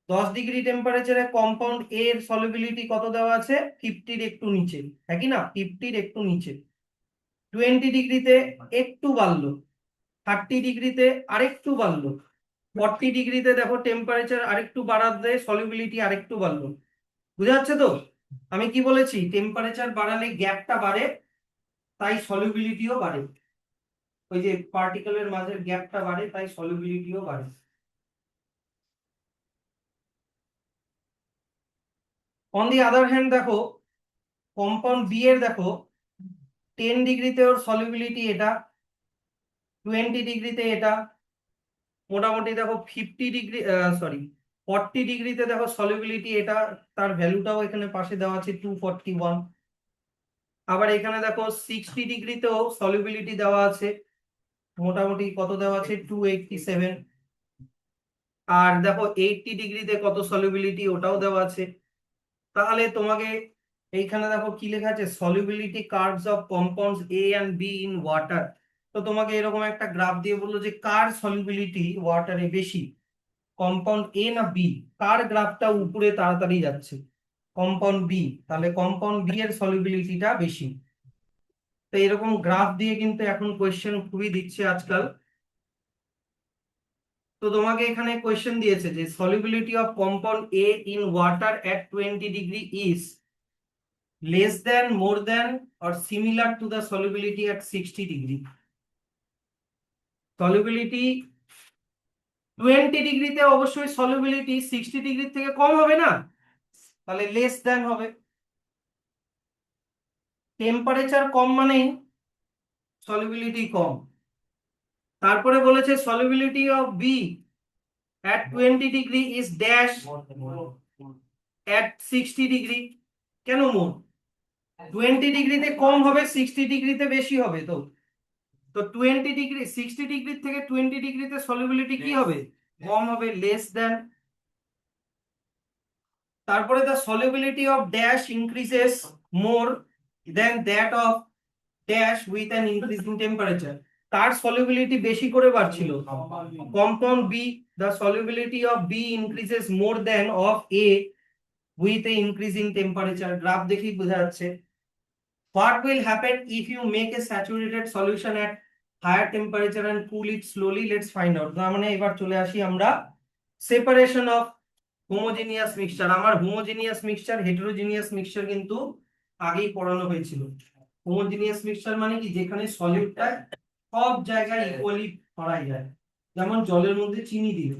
10 ডিগ্রি টেম্পারেচারে কম্পাউন্ড এ এর সলিউবিলিটি কত দেওয়া আছে, 50-র একটু নিচে, হ্যাঁ কি না, 50-র একটু নিচে। 20 ডিগ্রিতে একটু বাড়লো, 30 ডিগ্রিতে আরেকটু বাড়লো, 40 ডিগ্রিতে দেখো টেম্পারেচার আরেকটু বাড়াতে সলিউবিলিটি আরেকটু বাড়লো। বুঝা যাচ্ছে তো? আমি কি বলেছি, টেম্পারেচার বাড়ালে গ্যাপটা বাড়ে, তাই সলিউবিলিটিও বাড়ে, ওই যে পার্টিকেলের মাঝের গ্যাপটা বাড়ে, তাই সলিউবিলিটিও বাড়ে। অন দি আদার হ্যান্ড দেখো কম্পাউন্ড বি এর দেখো 10 ডিগ্রিতে ওর সলিউবিলিটি এটা, 20 ডিগ্রিতে এটা, মোটামুটি দেখো 50 ডিগ্রি, সরি 40 ডিগ্রিতে দেখো সলিউবিলিটি এটা, তার ভ্যালুটাও এখানে পাশে দেওয়া আছে 241। আবার এখানে দেখো 60 ডিগ্রিতেও সলিউবিলিটি দেওয়া আছে, মোটামুটি কত দেওয়া আছে 287। আর দেখো 80 ডিগ্রিতে কত সলিউবিলিটি ওটাও দেওয়া আছে। তাহলে তোমাকে এইখানে দেখো কি লেখা আছে, solubility curves of compounds A and B in water. তো তোমাকে এরকম একটা গ্রাফ দিয়ে বললো যে কার সলিউবিলিটি ওয়াটারে বেশি, কম্পাউন্ড এ না বি, কার গ্রাফটা উপরে তাড়াতাড়ি যাচ্ছে, কম্পাউন্ড বি, তাহলে কম্পাউন্ড বি এর সলিউবিলিটিটা বেশি। তো এরকম গ্রাফ দিয়ে কিন্তু এখন কোয়েশ্চেন খুবই দিচ্ছে আজকাল। তো তোমাকে এখানে কোয়েশ্চেন দিয়েছে যে solubility of compound A in water at 20 degree is less than, more than, or similar to the solubility at 60 degree. Solubility 20 ডিগ্রিতে অবশ্যই সলিবিলিটি 60 ডিগ্রি থেকে কম হবে না, তাহলে লেস দেন হবে। টেম্পারেচার কম মানেই সলিবিলিটি কম। তারপরে বলেছে solubility of B at 20 degree is dash at 60 degree. কেন মোর? 20 ডিগ্রিতে কম হবে, 60 ডিগ্রিতে বেশি হবে। তো তো 20 ডিগ্রি 60 ডিগ্রি থেকে 20 ডিগ্রিতে সলিবিলিটি কি হবে? কম হবে, লেস দেন। তারপরে the solubility of dash increases more than that of dash with an increasing temperature। তার solubility বেশি করে বাড়ছিল। compound B, the solubility of B increases more than of A with a increasing temperature। Graph দেখেই বোঝা যাচ্ছে। What will happen if you make a saturated solution at higher temperature and cool it slowly? Let's find out। তার মানে এবার চলে আসি আমরা separation of homogeneous mixture. আমার হোমোজেনিয়াস মিক্সচার হেটেরোজেনিয়াস মিক্সচার কিন্তু আগেই পড়ানো হয়েছিল। হোমোজেনিয়াস মিক্সচার মানে কি, যেখানে সলিডটা সব জায়গায় ইকুয়ালি ছড়াই যায়। যেমন জলের মধ্যে চিনি দিলে,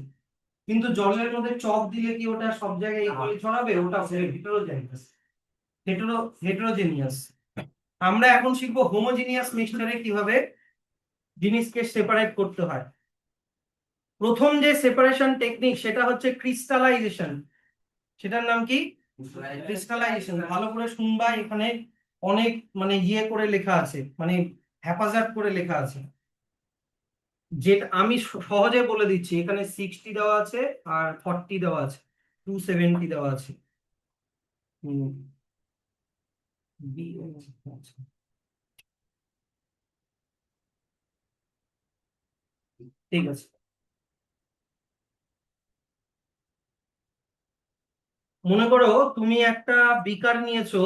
কিন্তু জলের মধ্যে চক দিলে কি ওটা সব জায়গায় ইকুয়ালি ছড়াবে? ওটা হেটেরোজেনিয়াস। হেটেরোজেনিয়াস। আমরা এখন শিখবো হোমোজেনিয়াস মিক্সচারে কিভাবে জিনিসকে সেপারেট করতে হয়। প্রথম যে সেপারেশন টেকনিক সেটা হচ্ছে ক্রিস্টালাইজেশন। সেটার নাম কি? ক্রিস্টালাইজেশন। ভালো করে শুনবা, এখানে অনেক মানে ইয়ে করে লেখা আছে, মানে হ্যাপাজার্ড করে লেখা আছে। যেটা আমি সহজে বলে দিচ্ছি, এখানে 60 দেওয়া আছে আর 40 দেওয়া আছে, 270 দেওয়া আছে। আচ্ছা, ঠিক আছে। মনে করো তুমি একটা বিকার নিয়েছো,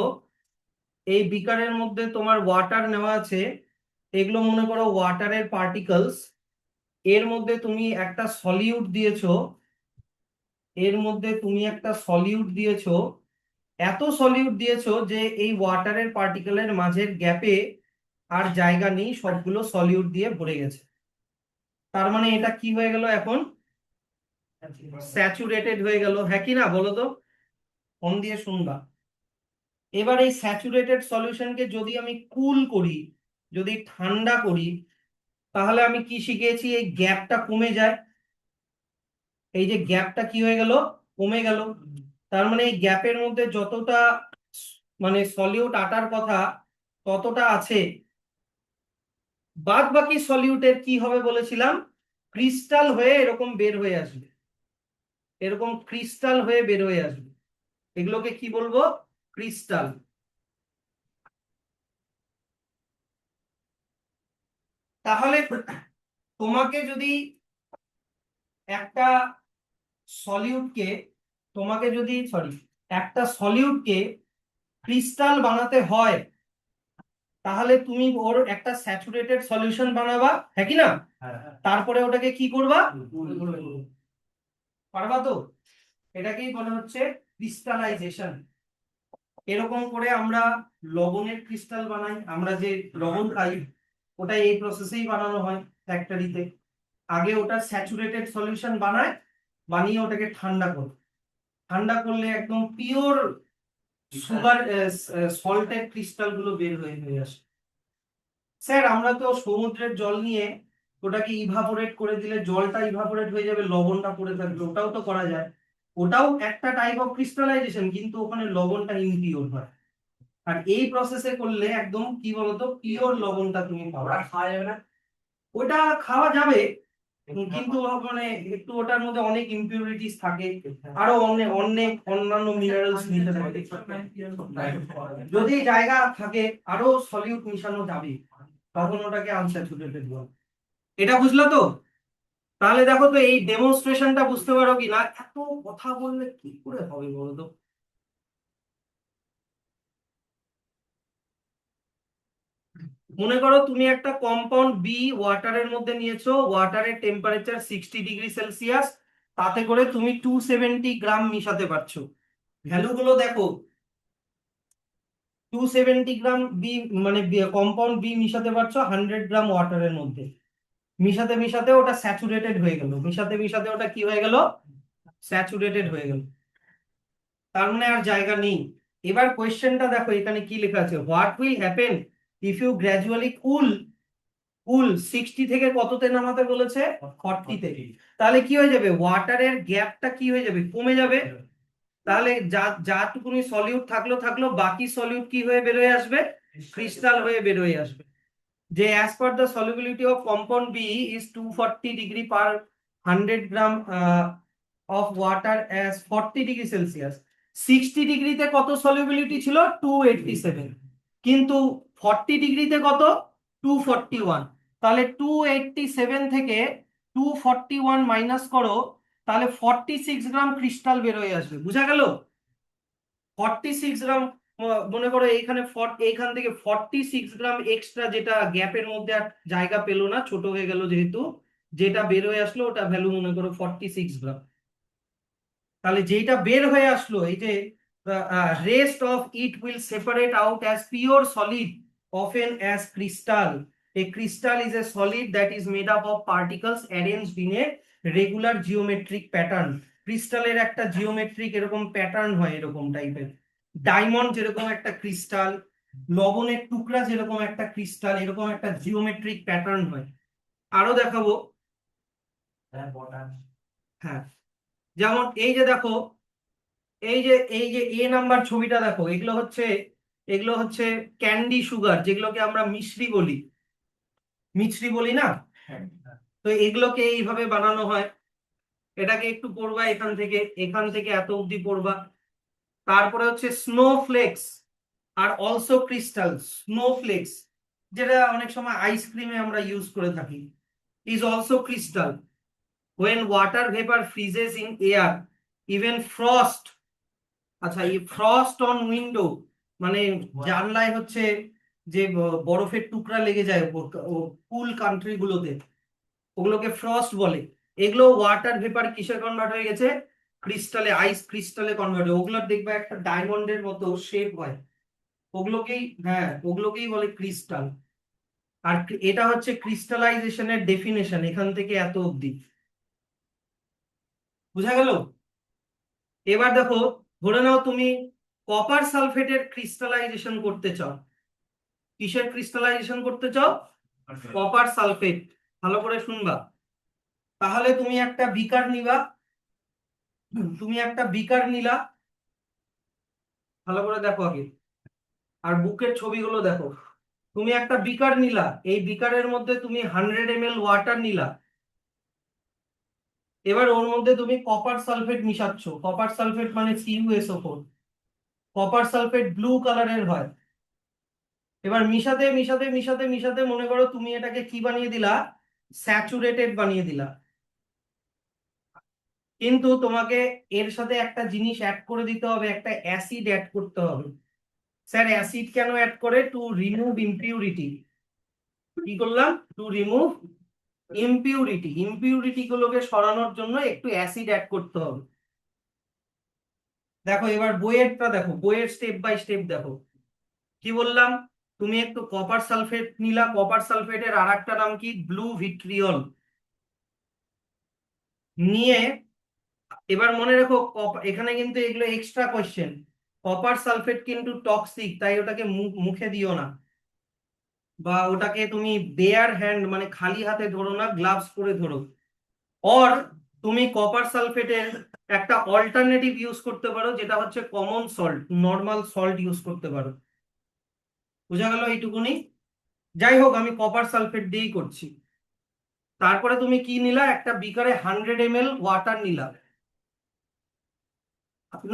এই বিকারের মধ্যে তোমার ওয়াটার নেওয়া আছে। এগুলো মনে করো ওয়াটারের পার্টিকলস। এর মধ্যে তুমি একটা সলিউট দিয়েছো, এর মধ্যে তুমি একটা সলিউট দিয়েছো। এত সলিউট দিয়েছো যে এই ওয়াটারের পার্টিকেলের মাঝের গ্যাপে আর জায়গা নেই, সবগুলো সলিউট দিয়ে ভরে গেছে। তার মানে এটা কি হয়ে গেল এখন? স্যাচুরেটেড হয়ে গেল, হ্যাঁ কি না বলো তো? মন দিয়ে শুনবা। এবার এই স্যাচুরেটেড সলিউশনকে যদি আমি কুল করি, যদি ঠান্ডা করি, তাহলে আমি কি শিখেছি? এই গ্যাপটা কমে যায়। এই যে গ্যাপটা কি হয়ে গেল? কমে গেল। তার মানে এই গ্যাপের মধ্যে যতটা মানে সলিউট আটার কথা ততটা আছে। বাদ বাকি সলিউটের কি হবে বলেছিলাম? ক্রিস্টাল হয়ে এরকম বের হয়ে আসবে, এরকম ক্রিস্টাল হয়ে বের হয়ে আসবে। এগুলোকে কি বলবো? ক্রিস্টাল। তাহলে তোমাকে যদি একটা সলিউটকে একটা সলিউটকে ক্রিস্টাল বানাতে হয়, তাহলে তুমি ওর একটা স্যাচুরেটেড সলিউশন বানাবা, হ্যাঁ কি না? তারপরে ওটাকে কি করবা? পারবা তো? এটাকেই বলা হচ্ছে ক্রিস্টালাইজেশন। এরকম করে আমরা লবণের ক্রিস্টাল বানাই। আমরা যে লবণ খাই ওটা এই প্রসেসেই বানানো হয় ফ্যাক্টরিতে। আগে ওটা স্যাচুরেটেড সলিউশন বানায়, বানিয়ে ওটাকে ঠান্ডা করে, ঠান্ডা করলে একদম পিওর সুগার সল্টের ক্রিস্টাল গুলো বের হয়ে হয়ে আসে। স্যার আমরা তো সমুদ্রের জল নিয়ে ওটাকে ইভাপোরেট করে দিলে জলটা ইভাপোরেট হয়ে যাবে, লবণটা পড়ে থাকবে, ওটাও তো করা যায়। ওটাও একটা টাইপ অফ ক্রিস্টালাইজেশন, কিন্তু ওখানে লবণটা ইমপিওর হয়। আর এই প্রসেসে করলে একদম কি বলতো, পিওর লবণটা তুমি পাবা। খাওয়া যাবে না? ওটা খাওয়া যাবে, কিন্তু মানে একটু ওটার মধ্যে অনেক ইমপিউরিটিস থাকে, আরো অনেক অনেক অন্যান্য মিনারেলস মিশে থাকে। যদি জায়গা থাকে আরো সলিউট মিশানো যাবে, তখন ওটাকে আনস্যাচুরেটেড বলে। এটা বুঝলো তো? তাহলে দেখো তো এই ডেমনস্ট্রেশনটা বুঝতে পারো কি না? এত কথা বললে কি করে হবে বলো তো? মনে করো তুমি একটা কম্পাউন্ড বি ওয়াটারের মধ্যে নিয়েছো, ওয়াটারের টেম্পারেচার 60 ডিগ্রি সেলসিয়াস, তাতে করে তুমি 270 গ্রাম মিশাতে পারছো। ভ্যালুগুলো দেখো, 270 গ্রাম বি মানে কম্পাউন্ড বি মিশাতে পারছো 100 গ্রাম ওয়াটারের মধ্যে। মিশাতে মিশাতে ওটা স্যাচুরেটেড হয়ে গেল, মিশাতে মিশাতে ওটা কি হয়ে গেল, স্যাচুরেটেড হয়ে গেল, তার মানে আর জায়গা নেই। এবার কোয়েশ্চেনটা দেখো এখানে কি লেখা আছে, what will happen if you gradually cool, cool 60 থেকে কততে নামাতে বলেছে, 40 তে। তাহলে কি হয়ে যাবে, ওয়াটারের গ্যাপটা কি হয়ে যাবে, কমে যাবে। তাহলে যাটুকুনি সলিউট থাকলো থাকলো, বাকি সলিউট কি হয়ে বেরোয় আসবে, ক্রিস্টাল হয়ে বেরোয় আসবে। যে as per the solubility of compound B is 240 degree per 100 gram of water as 40 degree Celsius, 60 ডিগ্রিতে কত সলিবিলিটি ছিল, 287, কিন্তু 40 ডিগ্রিতে কত, 241। তাহলে 287 থেকে 241 মাইনাস করো, তাহলে 46 গ্রাম ক্রিস্টাল বেরোয় আসবে, বুঝা গেল। 46 গ্রাম, মনে করো এইখানে এইখান থেকে 46 গ্রাম এক্সট্রা, যেটা গ্যাপের মধ্যে আর জায়গা পেলো না, ছোট হয়ে গেল যেহেতু, যেটা বের হয়ে আসলো ওটা ভ্যালু মনে করো 46 গ্রাম। তাহলে যেটা বের হয়ে আসলো, এই যে rest of it will separate out as pure solid often as crystal. A crystal is a solid that is made up of particles arranged in a regular geometric pattern. ক্রিস্টালের একটা জিওমেট্রিক এরকম প্যাটার্ন হয়, এরকম টাইপের। Diamond যেরকম একটা crystal, লবণের টুকরা যেরকম একটা ক্রিস্টাল, এরকম একটা জিওমেট্রিক প্যাটার্ন হয়। আরো দেখাবো। হ্যাঁ, যেমন এই যে দেখো, এই যে এ নাম্বার ছবিটা দেখো, এগুলো হচ্ছে ক্যান্ডি সুগার, যেগুলোকে আমরা মিশ্রি বলি, মিছরি বলি না। তো এগুলোকে এইভাবে বানানো হয়। এটাকে একটু পড়বা, এখান থেকে এত অব্দি পড়বা। তারপরে হচ্ছে snowflakes are also crystal. Snowflakes, যেটা অনেক সময় আইসক্রিমে আমরা ইউজ করে থাকি, is also crystal. when water vapor freezes in air, even frost, আচ্ছা এই ফ্রস্ট অন উইন্ডো, মানে জানলায় হচ্ছে যে বরফের টুকরা লেগে যায় কুল কান্ট্রি গুলোতে, ওগুলোকে ফ্রস্ট বলে। এগুলো ওয়াটার ভেপার কিসে কনভার্ট হয়ে গেছে, ক্রিস্টালে, আইস ক্রিস্টালে কনভার্ট হয়। ওগুলোর দেখবে একটা ডায়মন্ডের মতো শেপ হয়, ওগুলোকেই, হ্যাঁ ওগুলোকেই বলে ক্রিস্টাল। আর এটা হচ্ছে ক্রিস্টালাইজেশনের ডেফিনেশন, এখান থেকে এত অবধি বুঝা গেল। এবার দেখো, ধরে নাও তুমি কপার সালফেটের ক্রিস্টালাইজেশন করতে চাও। কিসের ক্রিস্টালাইজেশন করতে চাও, কপার সালফেট। ভালো করে শুনবা। তাহলে তুমি একটা বিকার নিলা, ভালো করে দেখো আগে, আর বুকের ছবিগুলো দেখো। তুমি একটা বিকার নিলা, এই বিকারের মধ্যে তুমি 100 ml ওয়াটার নিলা। এবার ওর মধ্যে তুমি কপার সালফেট মিশাচ্ছ, কপার সালফেট মানে CuSO4। কপার সালফেট ব্লু কালারের হয়। এবার মিশাতে মিশাতে মিশাতে মিশাতে মনে করো তুমি এটাকে কি বানিয়ে দিলা, স্যাচুরেটেড বানিয়ে দিলা। কিন্তু তোমাকে এর সাথে একটা জিনিস অ্যাড করে দিতে হবে, একটা অ্যাসিড অ্যাড করতে হবে। স্যার অ্যাসিড কেন অ্যাড করে, টু রিমুভ ইমপিউরিটি। কি করলাম, টু রিমুভ ইমপিউরিটি, ইমপিউরিটি গুলোকে সরানোর জন্য একটু অ্যাসিড অ্যাড করতে হবে। দেখো এবার বইয়েরটা দেখো, বইয়ের স্টেপ বাই স্টেপ দেখো। কি বললাম, তুমি একটু কপার সালফেট নিলা, কপার সালফেটের আর একটা নাম কি, ব্লু ভিট্রিয়ল নিয়ে। এবার মনে রেখো, এখানে কিন্তু এগুলো এক্সট্রা কোয়েশ্চেন। কপার সালফেট কিন্তু টক্সিক, তাই ওটাকে মুখে দিও না, বা ওটাকে তুমি বেয়ার হ্যান্ড মানে খালি হাতে ধরো না, গ্লাভস পরে ধরো। অর তুমি কপার সালফেটের একটা অল্টারনেটিভ ইউজ করতে পারো, যেটা হচ্ছে common salt, normal salt use করতে পারো। বুঝা গেল এইটুকুনি। যাই হোক, আমি কপার সালফেট দিয়েই করছি। তারপরে তুমি কি নিলা, একটা বিকারে 100 ml ওয়াটার নিলা,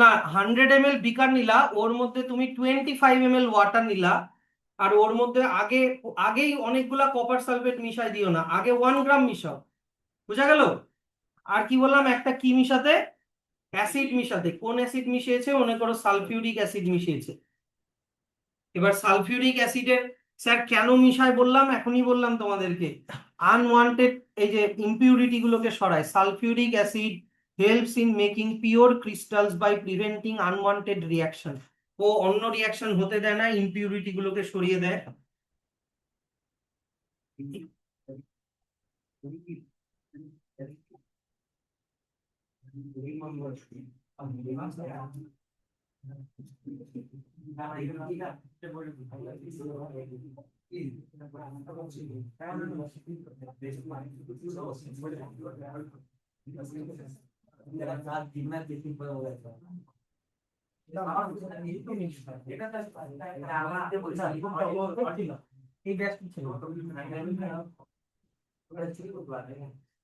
না 100 ml বিকার নিলা, ওর মধ্যে তুমি 25 ml ওয়াটার নিলা। আর ওর মধ্যে আগেই অনেকগুলা কপার সালফেট মিশাই দিও না, আগে 1 গ্রাম মিশাও। বুঝা গেল। আর কি বললাম, একটা কি মিশাতে, অ্যাসিড মিশাতে। কোন অ্যাসিড মিশিয়েছে, মনে করো সালফিউরিক অ্যাসিড মিশিয়েছে। এবার সালফিউরিক অ্যাসিডের, স্যার কেন মিশায় বললাম, এখনই বললাম তোমাদেরকে, আনওয়ান্টেড এই যে ইমপিউরিটি গুলোকে সরায়। Sulphuric acid helps in making pure crystals by preventing unwanted reaction. ও অন্য রিয়াকশন হতে দেয় না, ইমপিউরিটি গুলোকে সরিয়ে দেয়।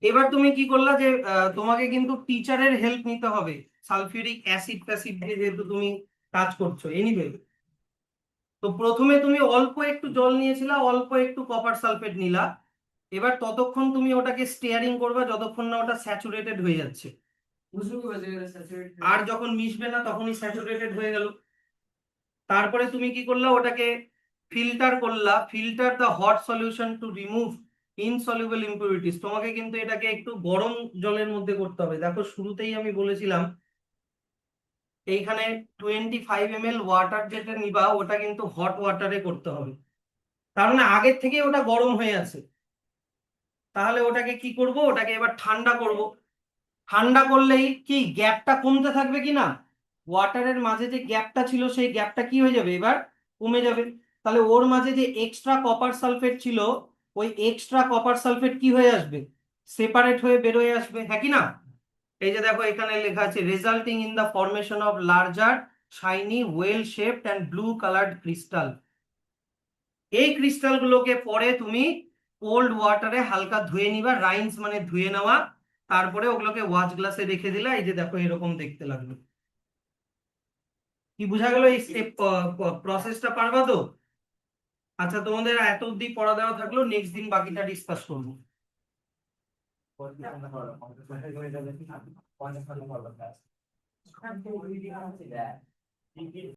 এবার তুমি কি করলা যে তোমাকে কিন্তু টিচারের হেল্প নিতে হবে সালফিউরিক অ্যাসিড ট্যাসিড দিয়ে যেহেতু তুমি কাজ করছো এনিওয়ে। তো প্রথমে তুমি অল্প একটু জল নিয়েছিলা, অল্প একটু কপার সালফেট নিলা। এবার ততক্ষণ তুমি ওটাকে স্টেয়ারিং করবা যতক্ষণ না ওটা স্যাচুরেটেড হয়ে যাচ্ছে। আর যখন মিশবে না তখনই স্যাচুরেটেড হয়ে গেল। তারপরে তুমি কি করলা, ওটাকে ফিল্টার করলা, filter the hot solution to remove insoluble impurities. তোমাকে কিন্তু এটাকে একটু গরম জলের মধ্যে করতে হবে। দেখো শুরুতেই আমি বলেছিলাম এইখানে 25 ml ওয়াটার যেটা নিবা ওটা কিন্তু হট ওয়াটারে করতে হবে, তার মানে আগের থেকে ওটা গরম হয়ে আছে। তাহলে ওটাকে কি করব, ওটাকে এবার ঠান্ডা করব। ঠান্ডা করলেই কি গ্যাপটা কমতে থাকবে কি না, ওয়াটারের মাঝে যে গ্যাপটা ছিল সেই গ্যাপটা কি হয়ে যাবে এবার, কমে যাবে। তাহলে ওর মাঝে যে এক্সট্রা কপার সালফেট ছিল ওই এক্সট্রা কপার সালফেট কি হয়ে আসবে, সেপারেট হয়ে বেরোয় আসবে, হ্যাঁ কি না? এই যে দেখো এখানে লেখা আছে resulting in the formation of larger shiny well shaped and blue coloured crystal. এই ক্রিস্টাল গুলোকে পরে তুমি কোল্ড ওয়াটারে হালকা ধুয়ে নিবা, রাইন্স মানে ধুয়ে নেওয়া। তারপরে ওগুলোকে ওয়াচ গ্লাসে রেখে দিলা, এই যে দেখো এরকম দেখতে লাগলো। কি বোঝা গেল এই স্টেপ প্রসেসটা, পারবা তো? আচ্ছা, তোমাদের এত অব্দি পড়া দেওয়া থাকলো, নেক্সট দিন বাকিটা ডিসকাস করবো।